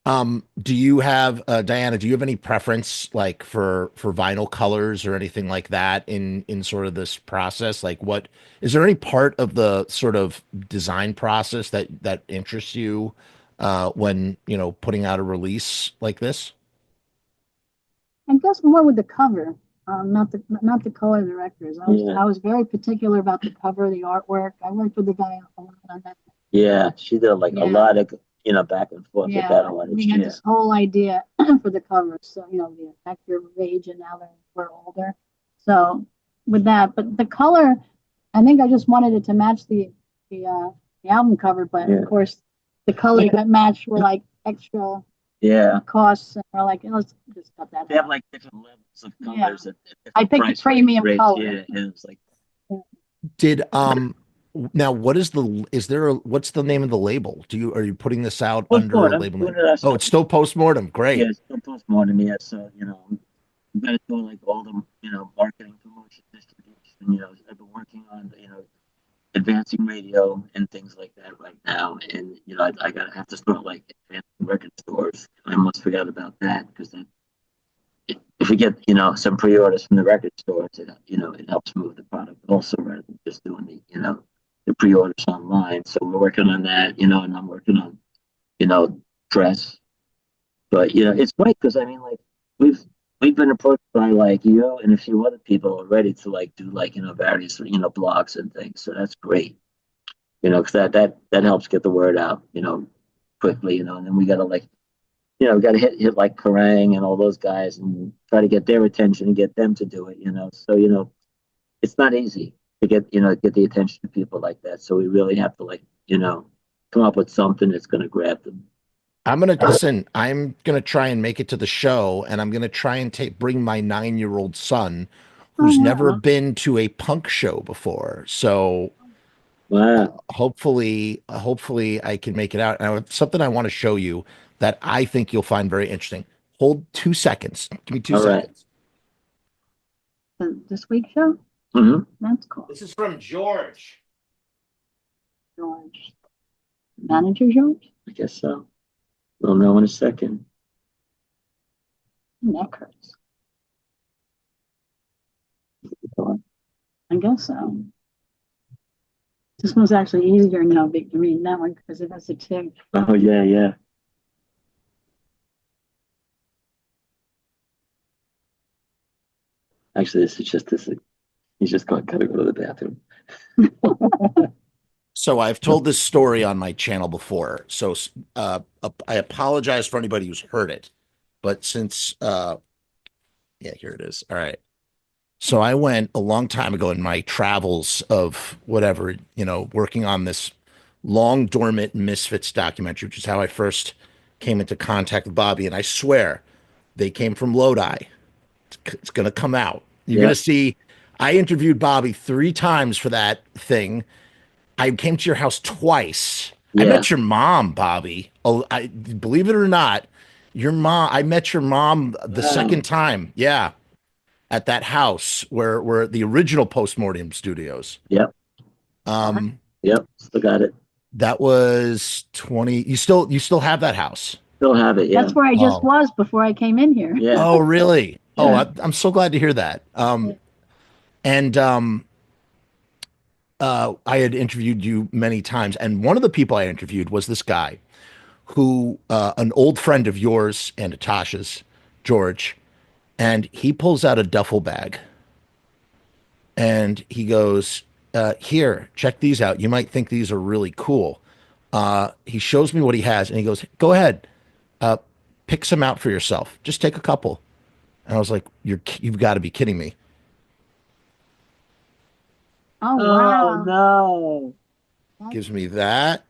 Do you have Diana, do you have any preference like for vinyl colors or anything like that in sort of this process? Like what is there any part of the sort of design process that interests you when, putting out a release like this? I guess more with the cover, not the color of the records. I was very particular about the cover, the artwork. I worked with the guy a lot on that. Yeah, she did a lot of back and forth with that one. We had this whole idea for the cover. So the Act Your Rage, and now that we're older. So with that, but the color, I think I just wanted it to match the album cover. But of course, the colors that matched were like extra. Yeah. Costs, and we're like, let's just cut that. They have like different levels of colors. I picked the premium color. Yeah, and it's like. Did now what's the name of the label? Are you putting this out under a label name? It's still Postmortem. Great. Yeah, it's still Postmortem. Yeah, so I'm gonna do like all the marketing, promotion, distribution. I've been working on advancing radio and things like that right now, and I have to start like advancing record stores. I almost forgot about that because if we get some pre-orders from the record stores, it helps move the product also rather than just doing the pre-orders online. So we're working on that, and I'm working on press. But it's great because we've been approached by you and a few other people already to do various blogs and things. So that's great. Because that helps get the word out quickly. And then we gotta we gotta hit like Kerrang and all those guys and try to get their attention and get them to do it. So it's not easy to get the attention of people like that. So we really have to come up with something that's gonna grab them. I'm gonna try and make it to the show, and I'm gonna try and bring my 9-year-old son, who's never been to a punk show before. So, hopefully I can make it out. And I have something I want to show you that I think you'll find very interesting. Hold 2 seconds. Give me 2 seconds. This week's show. Mm-hmm. That's cool. This is from George. Manager George. I guess so. We'll know in a second. That hurts. I guess so. This one's actually easier now to read that one because it has a tick. Oh yeah. Actually, this is just this. He's just gotta go to the bathroom. So I've told this story on my channel before. So I apologize for anybody who's heard it, but since here it is. All right. So I went a long time ago in my travels of whatever, working on this long dormant Misfits documentary, which is how I first came into contact with Bobby. And I swear they came from Lodi. It's going to come out. You're Yeah. going to see. I interviewed Bobby 3 times for that thing. I came to your house twice. I Yeah. met your mom, Bobby. Oh, I believe it or not, your mom. I met your mom the Wow. second time. Yeah, at that house where the original Postmortem Studios. Yep. Yep. Still got it. That was 20. You still have that house? Still have it. Yeah. That's where I just was before I came in here. Yeah. Oh, really? Oh, Yeah. I'm so glad to hear that. And I had interviewed you many times, and one of the people I interviewed was this guy who, an old friend of yours and Natasha's, George, and he pulls out a duffel bag and he goes, here, check these out. You might think these are really cool. He shows me what he has and he goes, go ahead, pick some out for yourself. Just take a couple. And I was like, you've got to be kidding me. Oh, wow. no. Gives me that.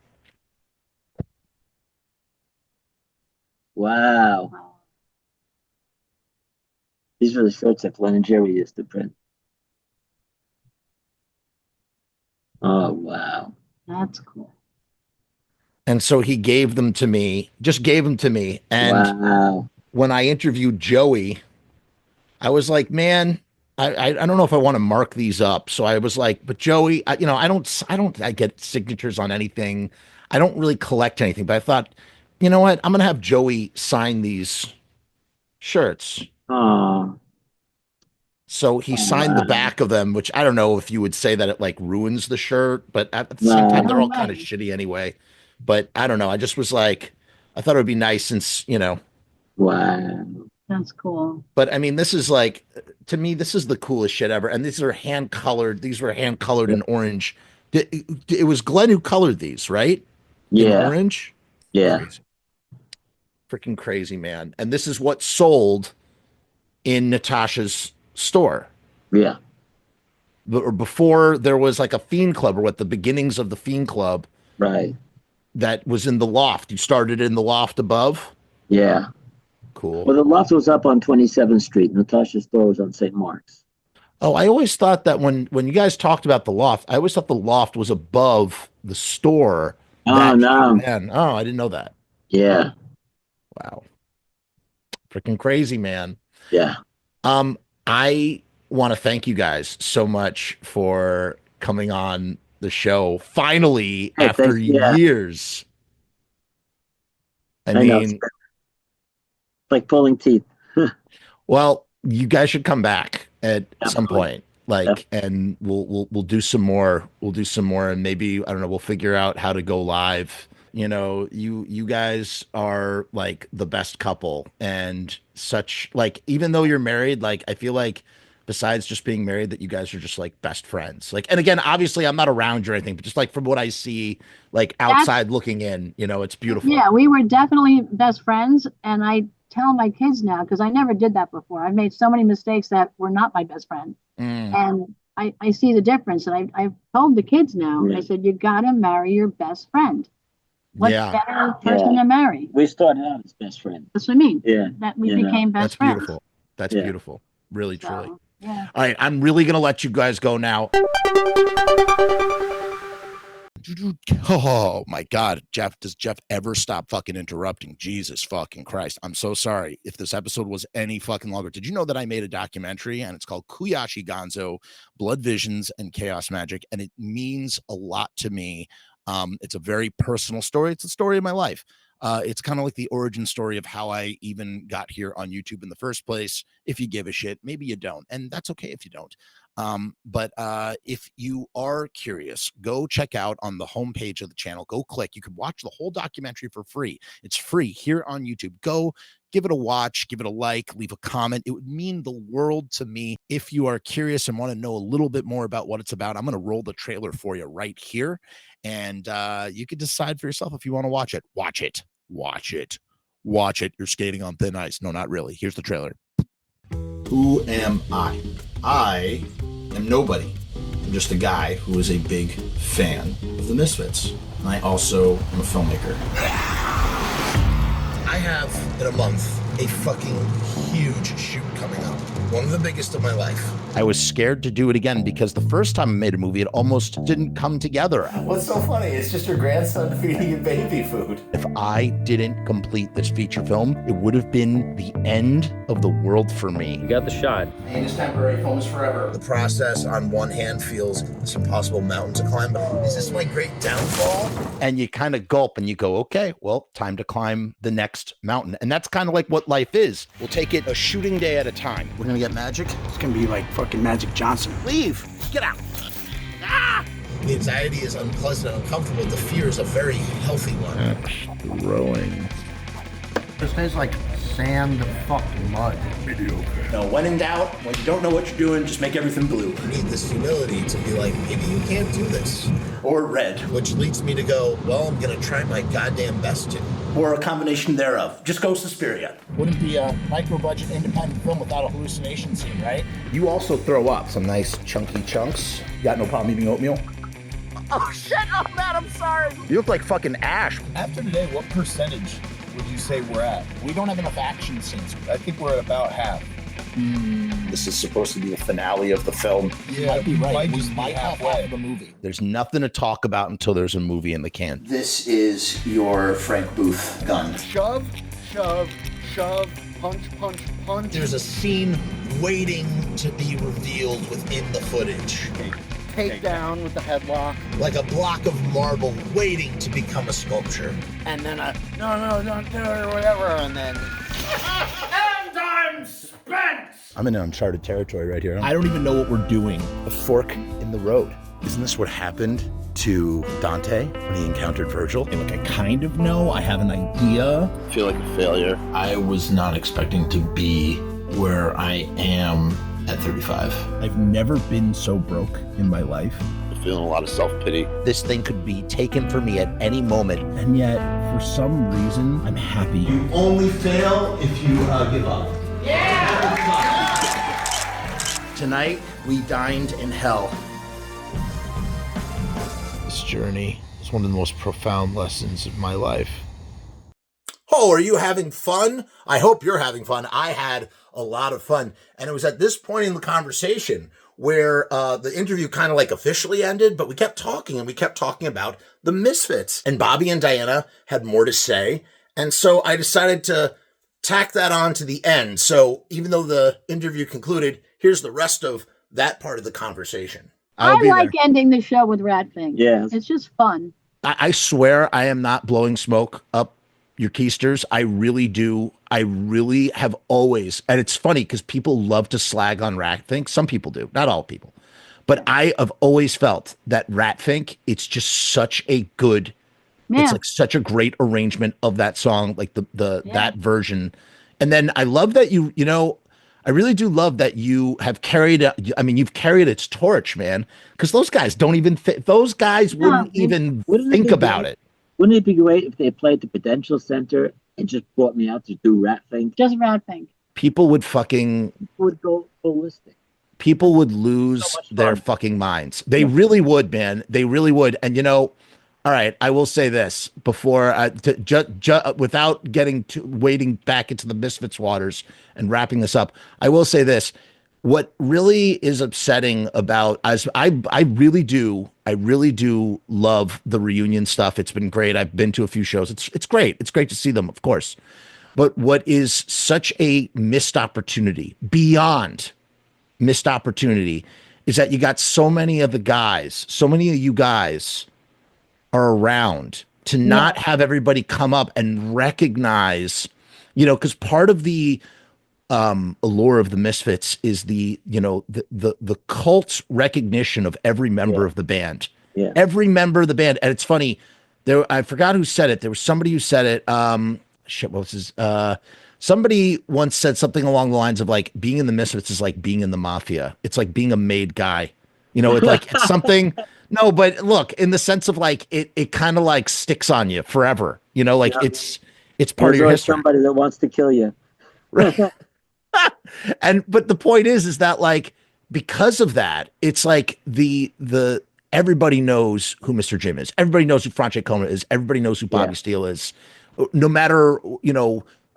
Wow. These are the shirts that Glenn and Jerry used to print. Oh, wow. That's cool. And so he gave them to me, just gave them to me. And wow. When I interviewed Joey, I was like, man, I don't know if I want to mark these up. So I was like, but Joey, I get signatures on anything. I don't really collect anything, but I thought, you know what? I'm going to have Joey sign these shirts. Oh. So he signed the back of them, which I don't know if you would say that it like ruins the shirt, but at the same time, they're all kind of shitty anyway. But I don't know. I just was like, I thought it would be nice since, Wow. That's cool. But I mean, this is like, to me, this is the coolest shit ever. And these are hand colored. These were hand colored in orange. It was Glenn who colored these, right? Yeah. In orange? Yeah. Crazy. Freaking crazy, man. And this is what sold in Natasha's store. Yeah. Or before there was like a Fiend Club, or what, the beginnings of the Fiend Club. Right. That was in the loft. You started in the loft above? Yeah. Cool. Well, the loft was up on 27th Street. Natasha's store was on St. Mark's. Oh, I always thought that when you guys talked about the loft, I always thought the loft was above the store. Oh, no. Oh, I didn't know that. Yeah. Wow. Freaking crazy, man. Yeah. I want to thank you guys so much for coming on the show finally after years. I mean, like pulling teeth. Well, you guys should come back at some point, and we'll do some more. We'll do some more, and maybe, I don't know, we'll figure out how to go live. You guys are like the best couple, and such, like, even though you're married, like, I feel like besides just being married, that you guys are just like best friends. Like, and again, obviously I'm not around you or anything, but just like from what I see, like outside looking in, it's beautiful. Yeah, we were definitely best friends. And I tell my kids now, because I never did that before. I've made so many mistakes that were not my best friend. And I see the difference. And I've told the kids now, I said, you got to marry your best friend. What better person to marry? We started out as best friends. That's what I mean. Yeah. That we became best friends. Beautiful. That's beautiful. Really, truly. Yeah. All right. I'm really going to let you guys go now. Oh my God, Jeff, does Jeff ever stop fucking interrupting? Jesus fucking Christ. I'm so sorry if this episode was any fucking longer. Did you know that I made a documentary and it's called Kuyashi Gonzo, Blood Visions and Chaos Magic? And it means a lot to me. It's a very personal story. It's a story of my life. It's kind of like the origin story of how I even got here on YouTube in the first place. If you give a shit, maybe you don't, and that's okay if you don't. But if you are curious, go check out on the homepage of the channel. Go click. You can watch the whole documentary for free. It's free here on YouTube. Go give it a watch, give it a like, leave a comment. It would mean the world to me. If you are curious and want to know a little bit more about what it's about, I'm going to roll the trailer for you right here. And you can decide for yourself if you want to watch it. Watch it. Watch it. Watch it. You're skating on thin ice. No, not really. Here's the trailer. Who am I? I am nobody. I'm just a guy who is a big fan of the Misfits. And I also am a filmmaker. I have, in a month, a fucking huge shoot coming up. One of the biggest of my life. I was scared to do it again because the first time I made a movie, it almost didn't come together. What's so funny? It's just your grandson feeding you baby food. If I didn't complete this feature film, it would have been the end of the world for me. You got the shot. Pain is temporary, film is forever. The process on one hand feels this impossible mountain to climb, but is this my great downfall? And you kind of gulp and you go, okay, well, time to climb the next mountain. And that's kind of like what life is. We'll take it a shooting day at a time. We're gonna get magic? It's gonna be like fucking Magic Johnson. Leave, get out. Ah! The anxiety is unpleasant and uncomfortable. The fear is a very healthy one. That's growing. This tastes like sand, fucking mud. No, when in doubt, when you don't know what you're doing, just make everything blue. You need this humility to be like, maybe you can't do this. Or red. Which leads me to go, well, I'm gonna try my goddamn best to. Or a combination thereof. Just go Suspiria. Wouldn't be a micro-budget independent film without a hallucination scene, right? You also throw up some nice chunky chunks. You got no problem eating oatmeal? Oh shit! Oh man, I'm sorry. You look like fucking Ash. After today, what percentage would you say we're at? We don't have enough action scenes. I think we're at about half. This is supposed to be the finale of the film. Yeah, might be right. We might have half of the movie. There's nothing to talk about until there's a movie in the can. This is your Frank Booth gun. Shove, shove, shove, punch, punch, punch. There's a scene waiting to be revealed within the footage. Take down with the headlock. Like a block of marble waiting to become a sculpture. And then no, don't do it or whatever, and then... And I'm spent! I'm in uncharted territory right here. I don't even know what we're doing. A fork in the road. Isn't this what happened to Dante when he encountered Virgil? Like, I kind of know. I have an idea. I feel like a failure. I was not expecting to be where I am at 35. I've never been so broke in my life. I'm feeling a lot of self-pity. This thing could be taken from me at any moment. And yet, for some reason, I'm happy. You only fail if you give up. Tonight, we dined in hell. This journey is one of the most profound lessons of my life. Oh, are you having fun? I hope you're having fun. I had a lot of fun. And it was at this point in the conversation where the interview kind of like officially ended, but we kept talking and we kept talking about the Misfits. And Bobby and Diana had more to say. And so I decided to tack that on to the end. So even though the interview concluded, here's the rest of that part of the conversation. I like ending the show with Ratfink. Yeah. It's just fun. I swear I am not blowing smoke up your keisters. I really do. I really have always, and it's funny because people love to slag on Ratfink. Some people do, not all people. But I have always felt that Ratfink, it's just such a good, it's like such a great arrangement of that song, like that version. And then I love that you know, I really do love that you have carried, I mean, you've carried its torch, man, because those guys don't even fit. Those guys wouldn't even think about it. Wouldn't it be great if they played the Prudential Center and just brought me out to do Ratfink? Just Ratfink. People would fucking... would go ballistic. People would lose their fucking minds. They really would, man. They really would. And, you know, all right, I will say this before, without getting to wading back into the Misfits waters and wrapping this up, I will say this. What really is upsetting about us, I really do love the reunion stuff. It's been great. I've been to a few shows. It's great. It's great to see them, of course. But what is such a missed opportunity, beyond missed opportunity, is that you got so many of the guys, so many of you guys are around to not have everybody come up and recognize, you know, because part of the allure of the Misfits is the cult recognition of every member of the band. Yeah. Every member of the band. And it's funny, I forgot who said it. There was somebody who said it. What was his somebody once said something along the lines of like, being in the Misfits is like being in the mafia. It's like being a made guy. You know, it's like it's something. No, but look, in the sense of like it kind of like sticks on you forever. You know, like it's part of your history. Somebody that wants to kill you. Right. But the point is that like because of that, it's like the everybody knows who Mr. Jim is. Everybody knows who Franche Coma is. Everybody knows who Bobby Steele is. No matter,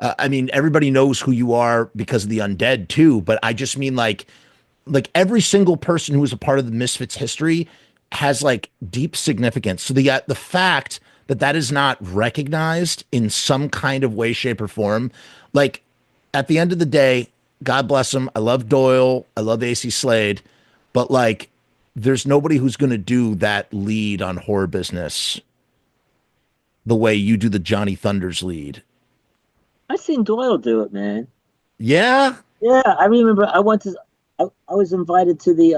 I mean, everybody knows who you are because of the Undead too. But I just mean like every single person who was a part of the Misfits history has like deep significance. So the fact that that is not recognized in some kind of way, shape, or form, like at the end of the day, God bless him. I love Doyle. I love AC Slade, but like, there's nobody who's going to do that lead on Horror Business the way you do the Johnny Thunders lead. I've seen Doyle do it, man. Yeah. Yeah, I remember. I was invited to the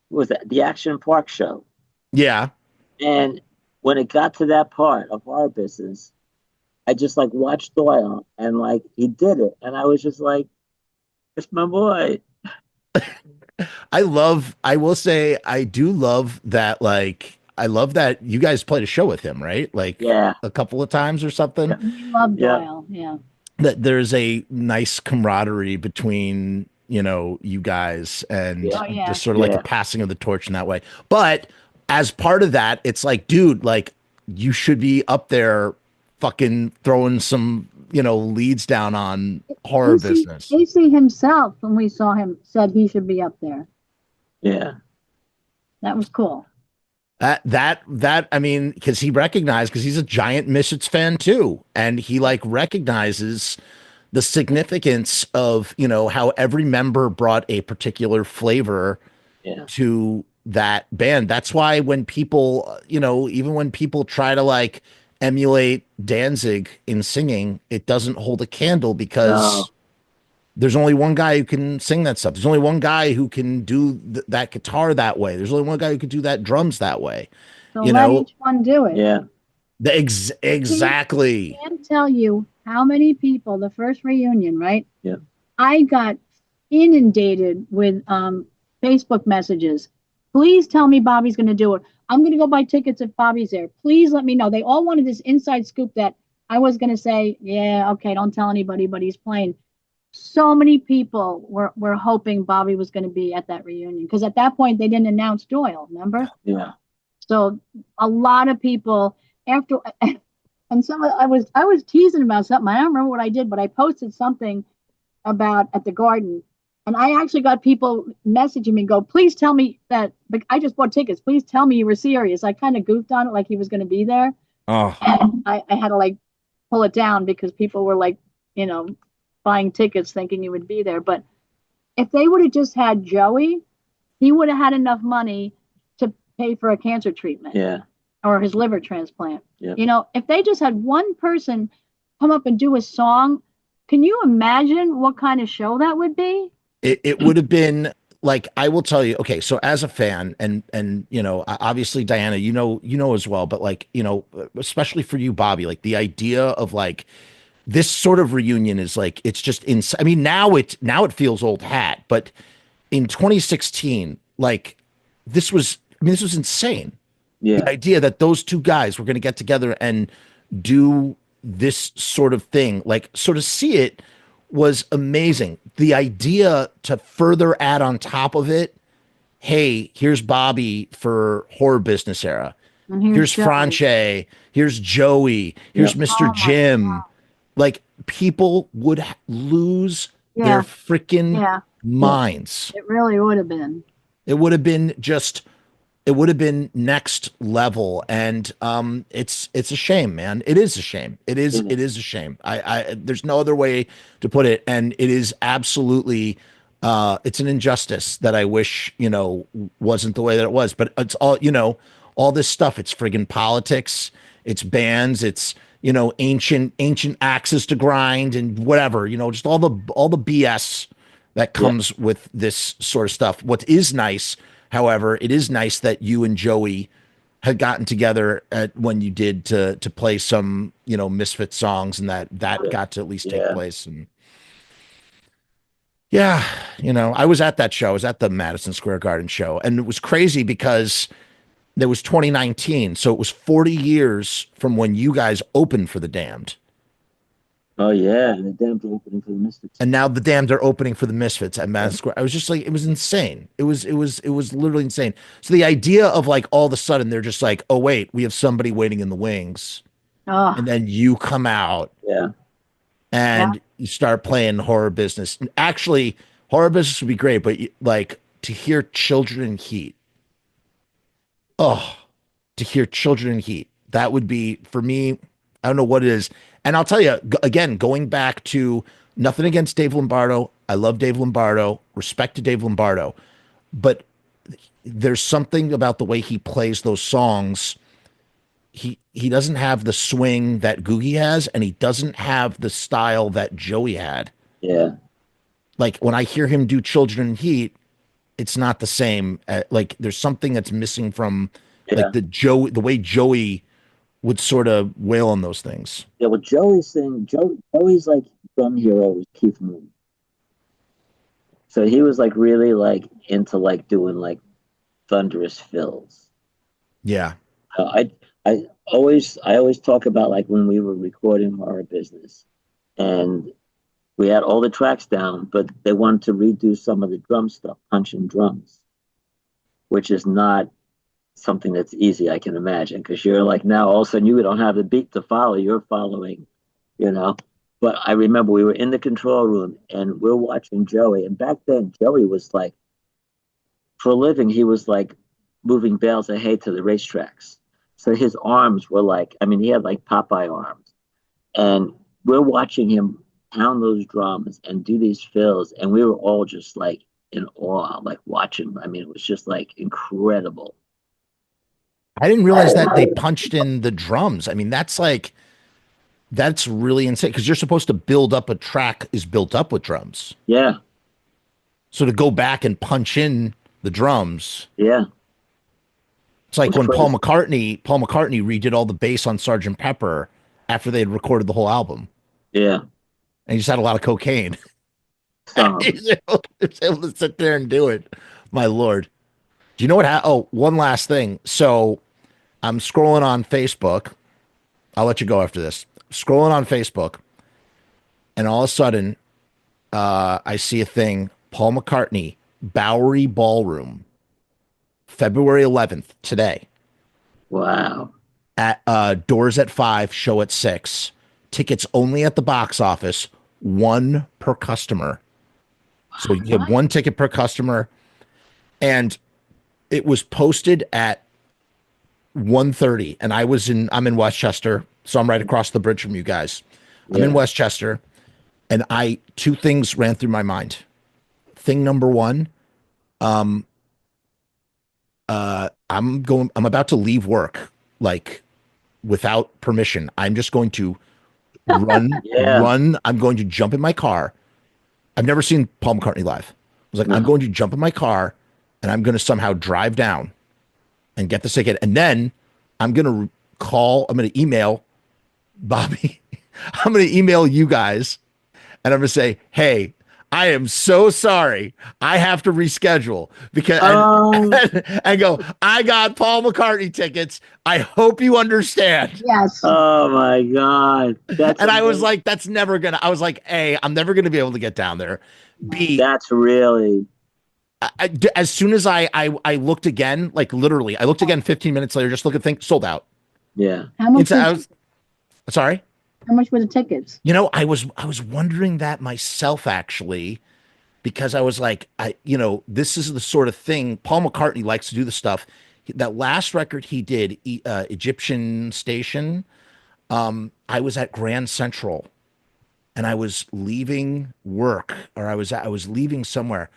what was that, the Action Park show? Yeah. And when it got to that part of Horror Business, I just like watched Doyle and like he did it, and I was just like, "It's my boy." I will say, I do love that. Like, I love that you guys played a show with him, right? Like, a couple of times or something. We love Doyle. Yeah. That there's a nice camaraderie between, you guys and just sort of like a passing of the torch in that way. But as part of that, it's like, dude, like you should be up there fucking throwing some, leads down on Horror Business. AC himself, when we saw him, said he should be up there. Yeah. That was cool. That I mean, because he's a giant Misfits fan too, and he like recognizes the significance of how every member brought a particular flavor to that band. That's why when people even when people try to like emulate Danzig in singing, it doesn't hold a candle because there's only one guy who can sing that stuff. There's only one guy who can do that guitar that way. There's only one guy who can do that drums that way. So let each one do it. Yeah. Exactly. I can't tell you how many people, the first reunion, right? Yeah. I got inundated with Facebook messages. Please tell me Bobby's going to do it. I'm going to go buy tickets if Bobby's there. Please let me know. They all wanted this inside scoop that I was going to say, yeah, okay, don't tell anybody, but he's playing. So many people were hoping Bobby was going to be at that reunion because at that point they didn't announce Doyle, remember? Yeah. So a lot of people after, and I was teasing about something. I don't remember what I did, but I posted something about at the Garden. And I actually got people messaging me, go, please tell me that I just bought tickets. Please tell me you were serious. I kind of goofed on it like he was going to be there. Oh. And I had to like pull it down because people were like, buying tickets thinking he would be there. But if they would have just had Joey, he would have had enough money to pay for a cancer treatment. Yeah. Or his liver transplant. Yep. If they just had one person come up and do a song, can you imagine what kind of show that would be? It would have been like, I will tell you, okay, so as a fan and obviously Diana, as well, but like, especially for you, Bobby, like the idea of like this sort of reunion is like, it's just I mean, now it feels old hat, but in 2016, like this was insane. Yeah. The idea that those two guys were going to get together and do this sort of thing, like sort of see it, was amazing. The idea to further add on top of it, hey, here's Bobby for Horror Business era. Here's Franche. Here's Joey. Here's Mr. Jim. Like people would lose their freaking minds. It really would have been. It would have been next level. And it's a shame, man. It is a shame. It is a shame. I there's no other way to put it. And it is absolutely it's an injustice that I wish, wasn't the way that it was. But it's all this stuff. It's friggin' politics, it's bands, it's ancient axes to grind and whatever, just all the BS that comes with this sort of stuff. What is nice, however, it is nice that you and Joey had gotten together when you did to play some, Misfit songs, and that got to at least take place. And I was at that show. I was at the Madison Square Garden show, and it was crazy because there was 2019. So it was 40 years from when you guys opened for the Damned. Oh yeah, and the damn opening for the Misfits. And now the Damned are opening for the Misfits at Madison Square. I was just like, it was insane. It was literally insane. So the idea of like all of a sudden they're just like, oh wait, we have somebody waiting in the wings, and then you come out, Yeah. and you start playing Horror Business. Actually, Horror Business would be great, but like to hear Children in Heat. Oh, to hear Children in Heat. That would be for me. I don't know what it is. And I'll tell you again, going back to nothing against Dave Lombardo. I love Dave Lombardo, respect to Dave Lombardo, but there's something about the way he plays those songs. He doesn't have the swing that Googie has, and he doesn't have the style that Joey had. Yeah. Like when I hear him do Children in Heat, it's not the same. Like there's something that's missing from like the way Joey would sort of wail on those things. Yeah, well, Joey's like drum hero was Keith Moon. So he was like really like into like doing like thunderous fills. Yeah. I always talk about like when we were recording Horror Business, and we had all the tracks down, but they wanted to redo some of the drum stuff, punching drums, which is not something that's easy, I can imagine, because you're like now all of a sudden you don't have the beat to follow, you're following, you know. But I remember we were in the control room and we're watching Joey, and back then Joey was like, for a living, he was like moving bales of hay to the racetracks. So his arms were like, I mean, he had like Popeye arms, and we're watching him pound those drums and do these fills, and we were all just like in awe, like watching. I mean, it was just like incredible. I didn't realize that they punched in the drums. I mean, that's really insane because you're supposed to build up a track is built up with drums. Yeah. So to go back and punch in the drums. Yeah. It's like when Paul McCartney redid all the bass on Sgt. Pepper after they had recorded the whole album. Yeah. And he just had a lot of cocaine. He's able to sit there and do it. My Lord. Do you know what? Oh, one last thing. So I'm scrolling on Facebook. I'll let you go after this. Scrolling on Facebook, and all of a sudden, I see a thing. Paul McCartney, Bowery Ballroom, February 11th, today. Wow. At doors at 5, show at 6. Tickets only at the box office, 1 per customer. So you have 1 ticket per customer, and it was posted at 1:30, and I'm in Westchester, so I'm right across the bridge from you guys. I'm in Westchester, and two things ran through my mind. Thing number one, I'm about to leave work, like without permission. I'm just going to run. I'm going to jump in my car. I've never seen Paul McCartney live. I was like, I'm going to jump in my car, and I'm going to somehow drive down and get the ticket. And then I'm going to email Bobby. I'm going to email you guys, and I'm going to say, hey, I am so sorry. I have to reschedule because and go, I got Paul McCartney tickets. I hope you understand. Yes. Oh my God. I was like, I was like, A, I'm never going to be able to get down there. B, that's really. As soon as I looked again, like literally, I looked again 15 minutes later, just look at things sold out. Yeah. How much? Sorry. How much were the tickets? You know, I was wondering that myself actually, because I was like, this is the sort of thing Paul McCartney likes to do. The stuff that last record he did, Egyptian Station. I was at Grand Central, and I was leaving work, or I was leaving somewhere.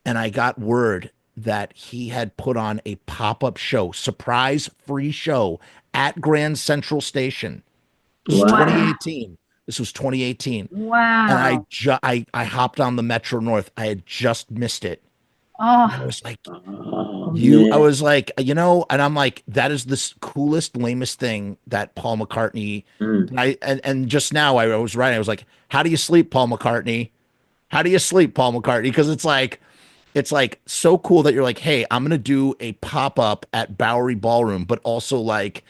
And I got word that he had put on a pop-up show, surprise free show at Grand Central Station. This was 2018. This was 2018. Wow. And I hopped on the Metro North. I had just missed it. Oh. I was like, I was like, and I'm like, that is the coolest, lamest thing that Paul McCartney. And just now I was writing. I was like, how do you sleep, Paul McCartney? How do you sleep, Paul McCartney? Because it's like so cool that you're like, hey, I'm gonna do a pop-up at Bowery Ballroom, but also like,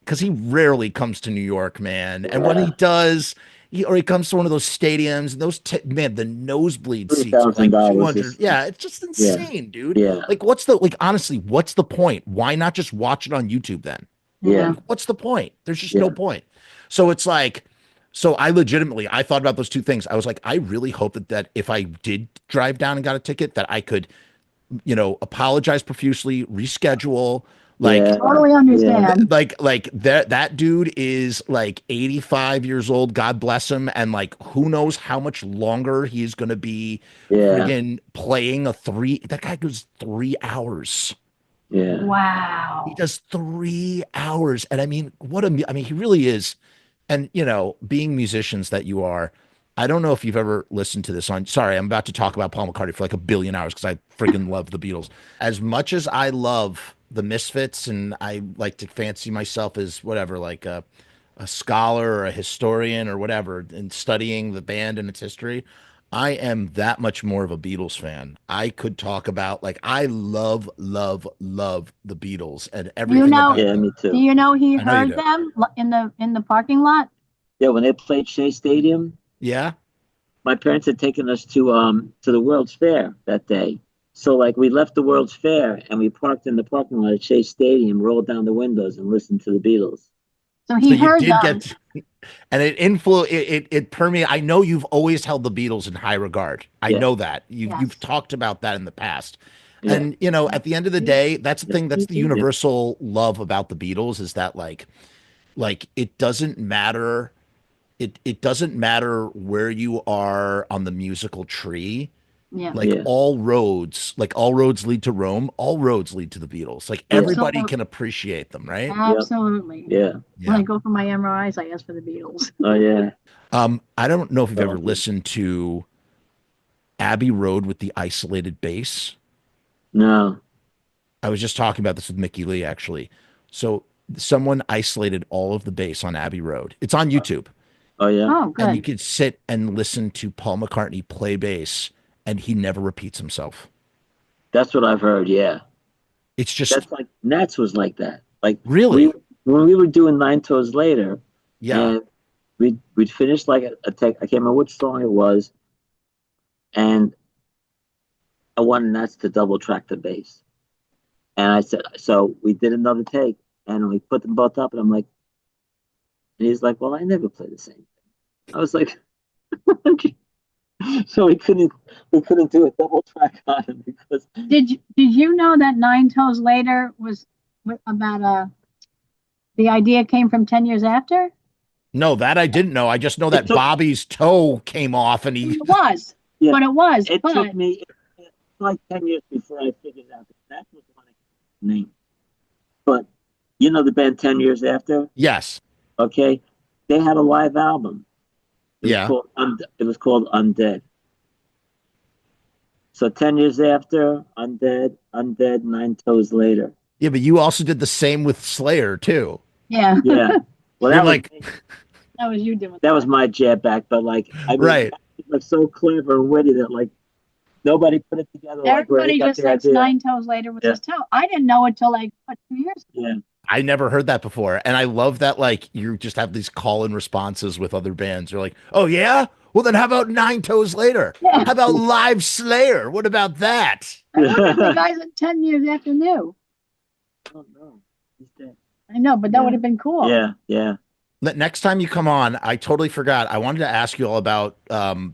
because he rarely comes to New York, man. And when he does, he comes to one of those stadiums, and those man, the nosebleed seats are like $3,000 200. Yeah, it's just insane, dude. Yeah. Like, honestly, what's the point? Why not just watch it on YouTube then? Yeah. Like, what's the point? There's just no point. So it's like, so I thought about those two things. I was like, I really hope that if I did drive down and got a ticket, that I could, apologize profusely, reschedule. Like, Totally understand. like that dude is like 85 years old, God bless him, and like who knows how much longer he's gonna be friggin' playing that guy goes 3 hours. Yeah. Wow. He does 3 hours. And I mean, he really is. And being musicians that you are, I don't know if you've ever listened to this sorry, I'm about to talk about Paul McCartney for like a billion hours because I friggin' love the Beatles. As much as I love the Misfits, and I like to fancy myself as whatever, like a scholar or a historian or whatever, and studying the band and its history, I am that much more of a Beatles fan. I could talk about, like, I love the Beatles and everything about them. Yeah, me too. Do you know he I know you heard them in the parking lot? Yeah, when they played Shea Stadium. Yeah. My parents had taken us to the World's Fair that day. So like we left the World's Fair and we parked in the parking lot at Shea Stadium, rolled down the windows and listened to the Beatles. So he heard them. And it permeated. I know you've always held the Beatles in high regard. I know that. You've talked about that in the past. Yeah. And at the end of the day, that's the thing, that's the universal love about the Beatles, is that like it doesn't matter. It doesn't matter where you are on the musical tree. Yeah. All roads lead to Rome. All roads lead to the Beatles. Like everybody can appreciate them, right? Absolutely. Yeah. When I go for my MRIs, I ask for the Beatles. Oh yeah. I don't know if you've ever listened to Abbey Road with the isolated bass. No. I was just talking about this with Mickey Lee, actually. So someone isolated all of the bass on Abbey Road. It's on YouTube. Oh yeah. Oh, good. And you could sit and listen to Paul McCartney play bass, and he never repeats himself. That's what I've heard. Yeah. It's just, that's like Nats was like that. Like really, when we were doing Nine Toes Later. Yeah. And we'd finish like a take. I can't remember which song it was, and I wanted Nats to double track the bass. And I said, so we did another take, and we put them both up, and I'm like, and he's like, well, I never play the same thing. I was like, so we couldn't do a double track on him because. Did you know that Nine Toes Later was about the idea came from 10 years after? No, that I didn't know. I just know that Bobby's toe came off, and he it was. It took me like 10 years before I figured out that was the name. But you know the band 10 Years After? Yes. Okay. They had a live album. It was called Undead. So 10 Years After, Undead, 9 Toes Later. Yeah, but you also did the same with Slayer too. Yeah. Yeah. Well, that was you doing. That was my jab back, but like, I mean, right. It was so clever and witty that like nobody put it together. Everybody just thinks 9 Toes Later with his toe. I didn't know it till like 2 years ago. Yeah. I never heard that before. And I love that, like, you just have these call-in responses with other bands. You're like, oh, yeah? Well, then how about 9 Toes Later? Yeah. How about Live Slayer? What about that? I wonder if the guys at 10 Years After knew. Oh, no. He's dead. I know, but that would have been cool. Yeah, yeah. Next time you come on, I totally forgot. I wanted to ask you all about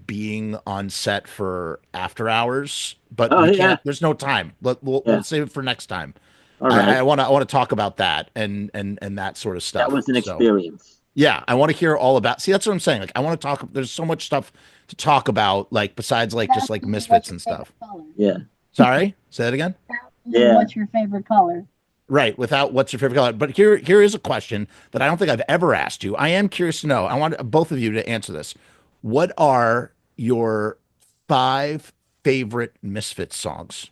being on set for After Hours, but we can't. There's no time. We'll save it for next time. All right. I want to talk about that and that sort of stuff. That was an experience. Yeah, I want to hear all about. See, that's what I'm saying. Like, I want to talk. There's so much stuff to talk about, like besides like just like Misfits and stuff. Yeah. Sorry, say that again. Yeah. What's your favorite color? Right. Without what's your favorite color? But here is a question that I don't think I've ever asked you. I am curious to know. I want both of you to answer this. What are your 5 favorite Misfits songs?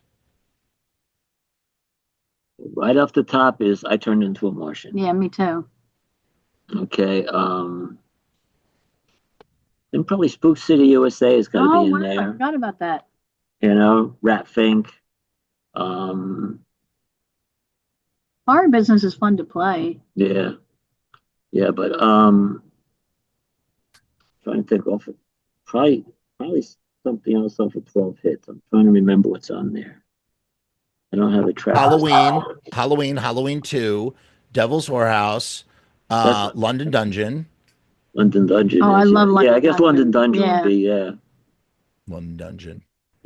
Right off the top is I Turned Into a Martian. Yeah, me too. Okay. And probably Spook City USA is going to be in there. I forgot about that. You know, Rat Fink. Horror Business is fun to play. Yeah. Yeah, but trying to think off it. Probably something else off of 12 hits. I'm trying to remember what's on there. I don't have a track. Halloween 2, Devil's Whorehouse, London Dungeon. London Dungeon. Oh, I love London I guess London Dungeon Yeah. would be, yeah. London Dungeon.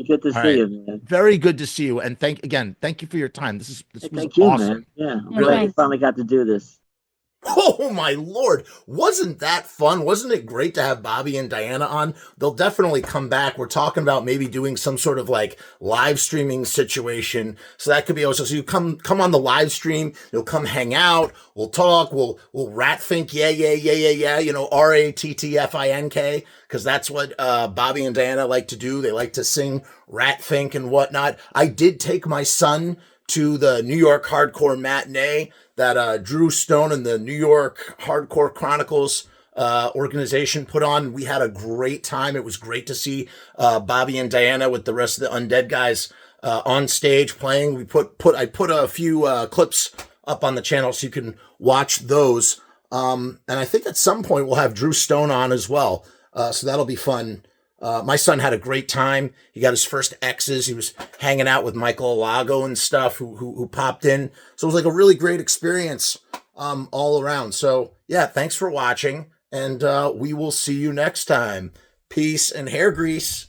Good to All see right. you, man. Very good to see you. And thank you for your time. This was Thank you, awesome. man. Yeah, I'm Yeah, glad we thanks. finally got to do this. Oh my Lord. Wasn't that fun? Wasn't it great to have Bobby and Diana on? They'll definitely come back. We're talking about maybe doing some sort of like live streaming situation. So that could be also, so you come on the live stream, you'll come hang out, we'll talk, we'll rat think, yeah, you know, RATTFINK, because that's what Bobby and Diana like to do. They like to sing rat think and whatnot. I did take my son to the New York Hardcore Matinee that Drew Stone and the New York Hardcore Chronicles organization put on. We had a great time. It was great to see Bobby and Diana with the rest of the Undead guys on stage playing. I put a few clips up on the channel so you can watch those. And I think at some point we'll have Drew Stone on as well. So that'll be fun. My son had a great time. He got his first X's. He was hanging out with Michael Alago and stuff who popped in. So it was like a really great experience all around. So yeah, thanks for watching, and we will see you next time. Peace and hair grease.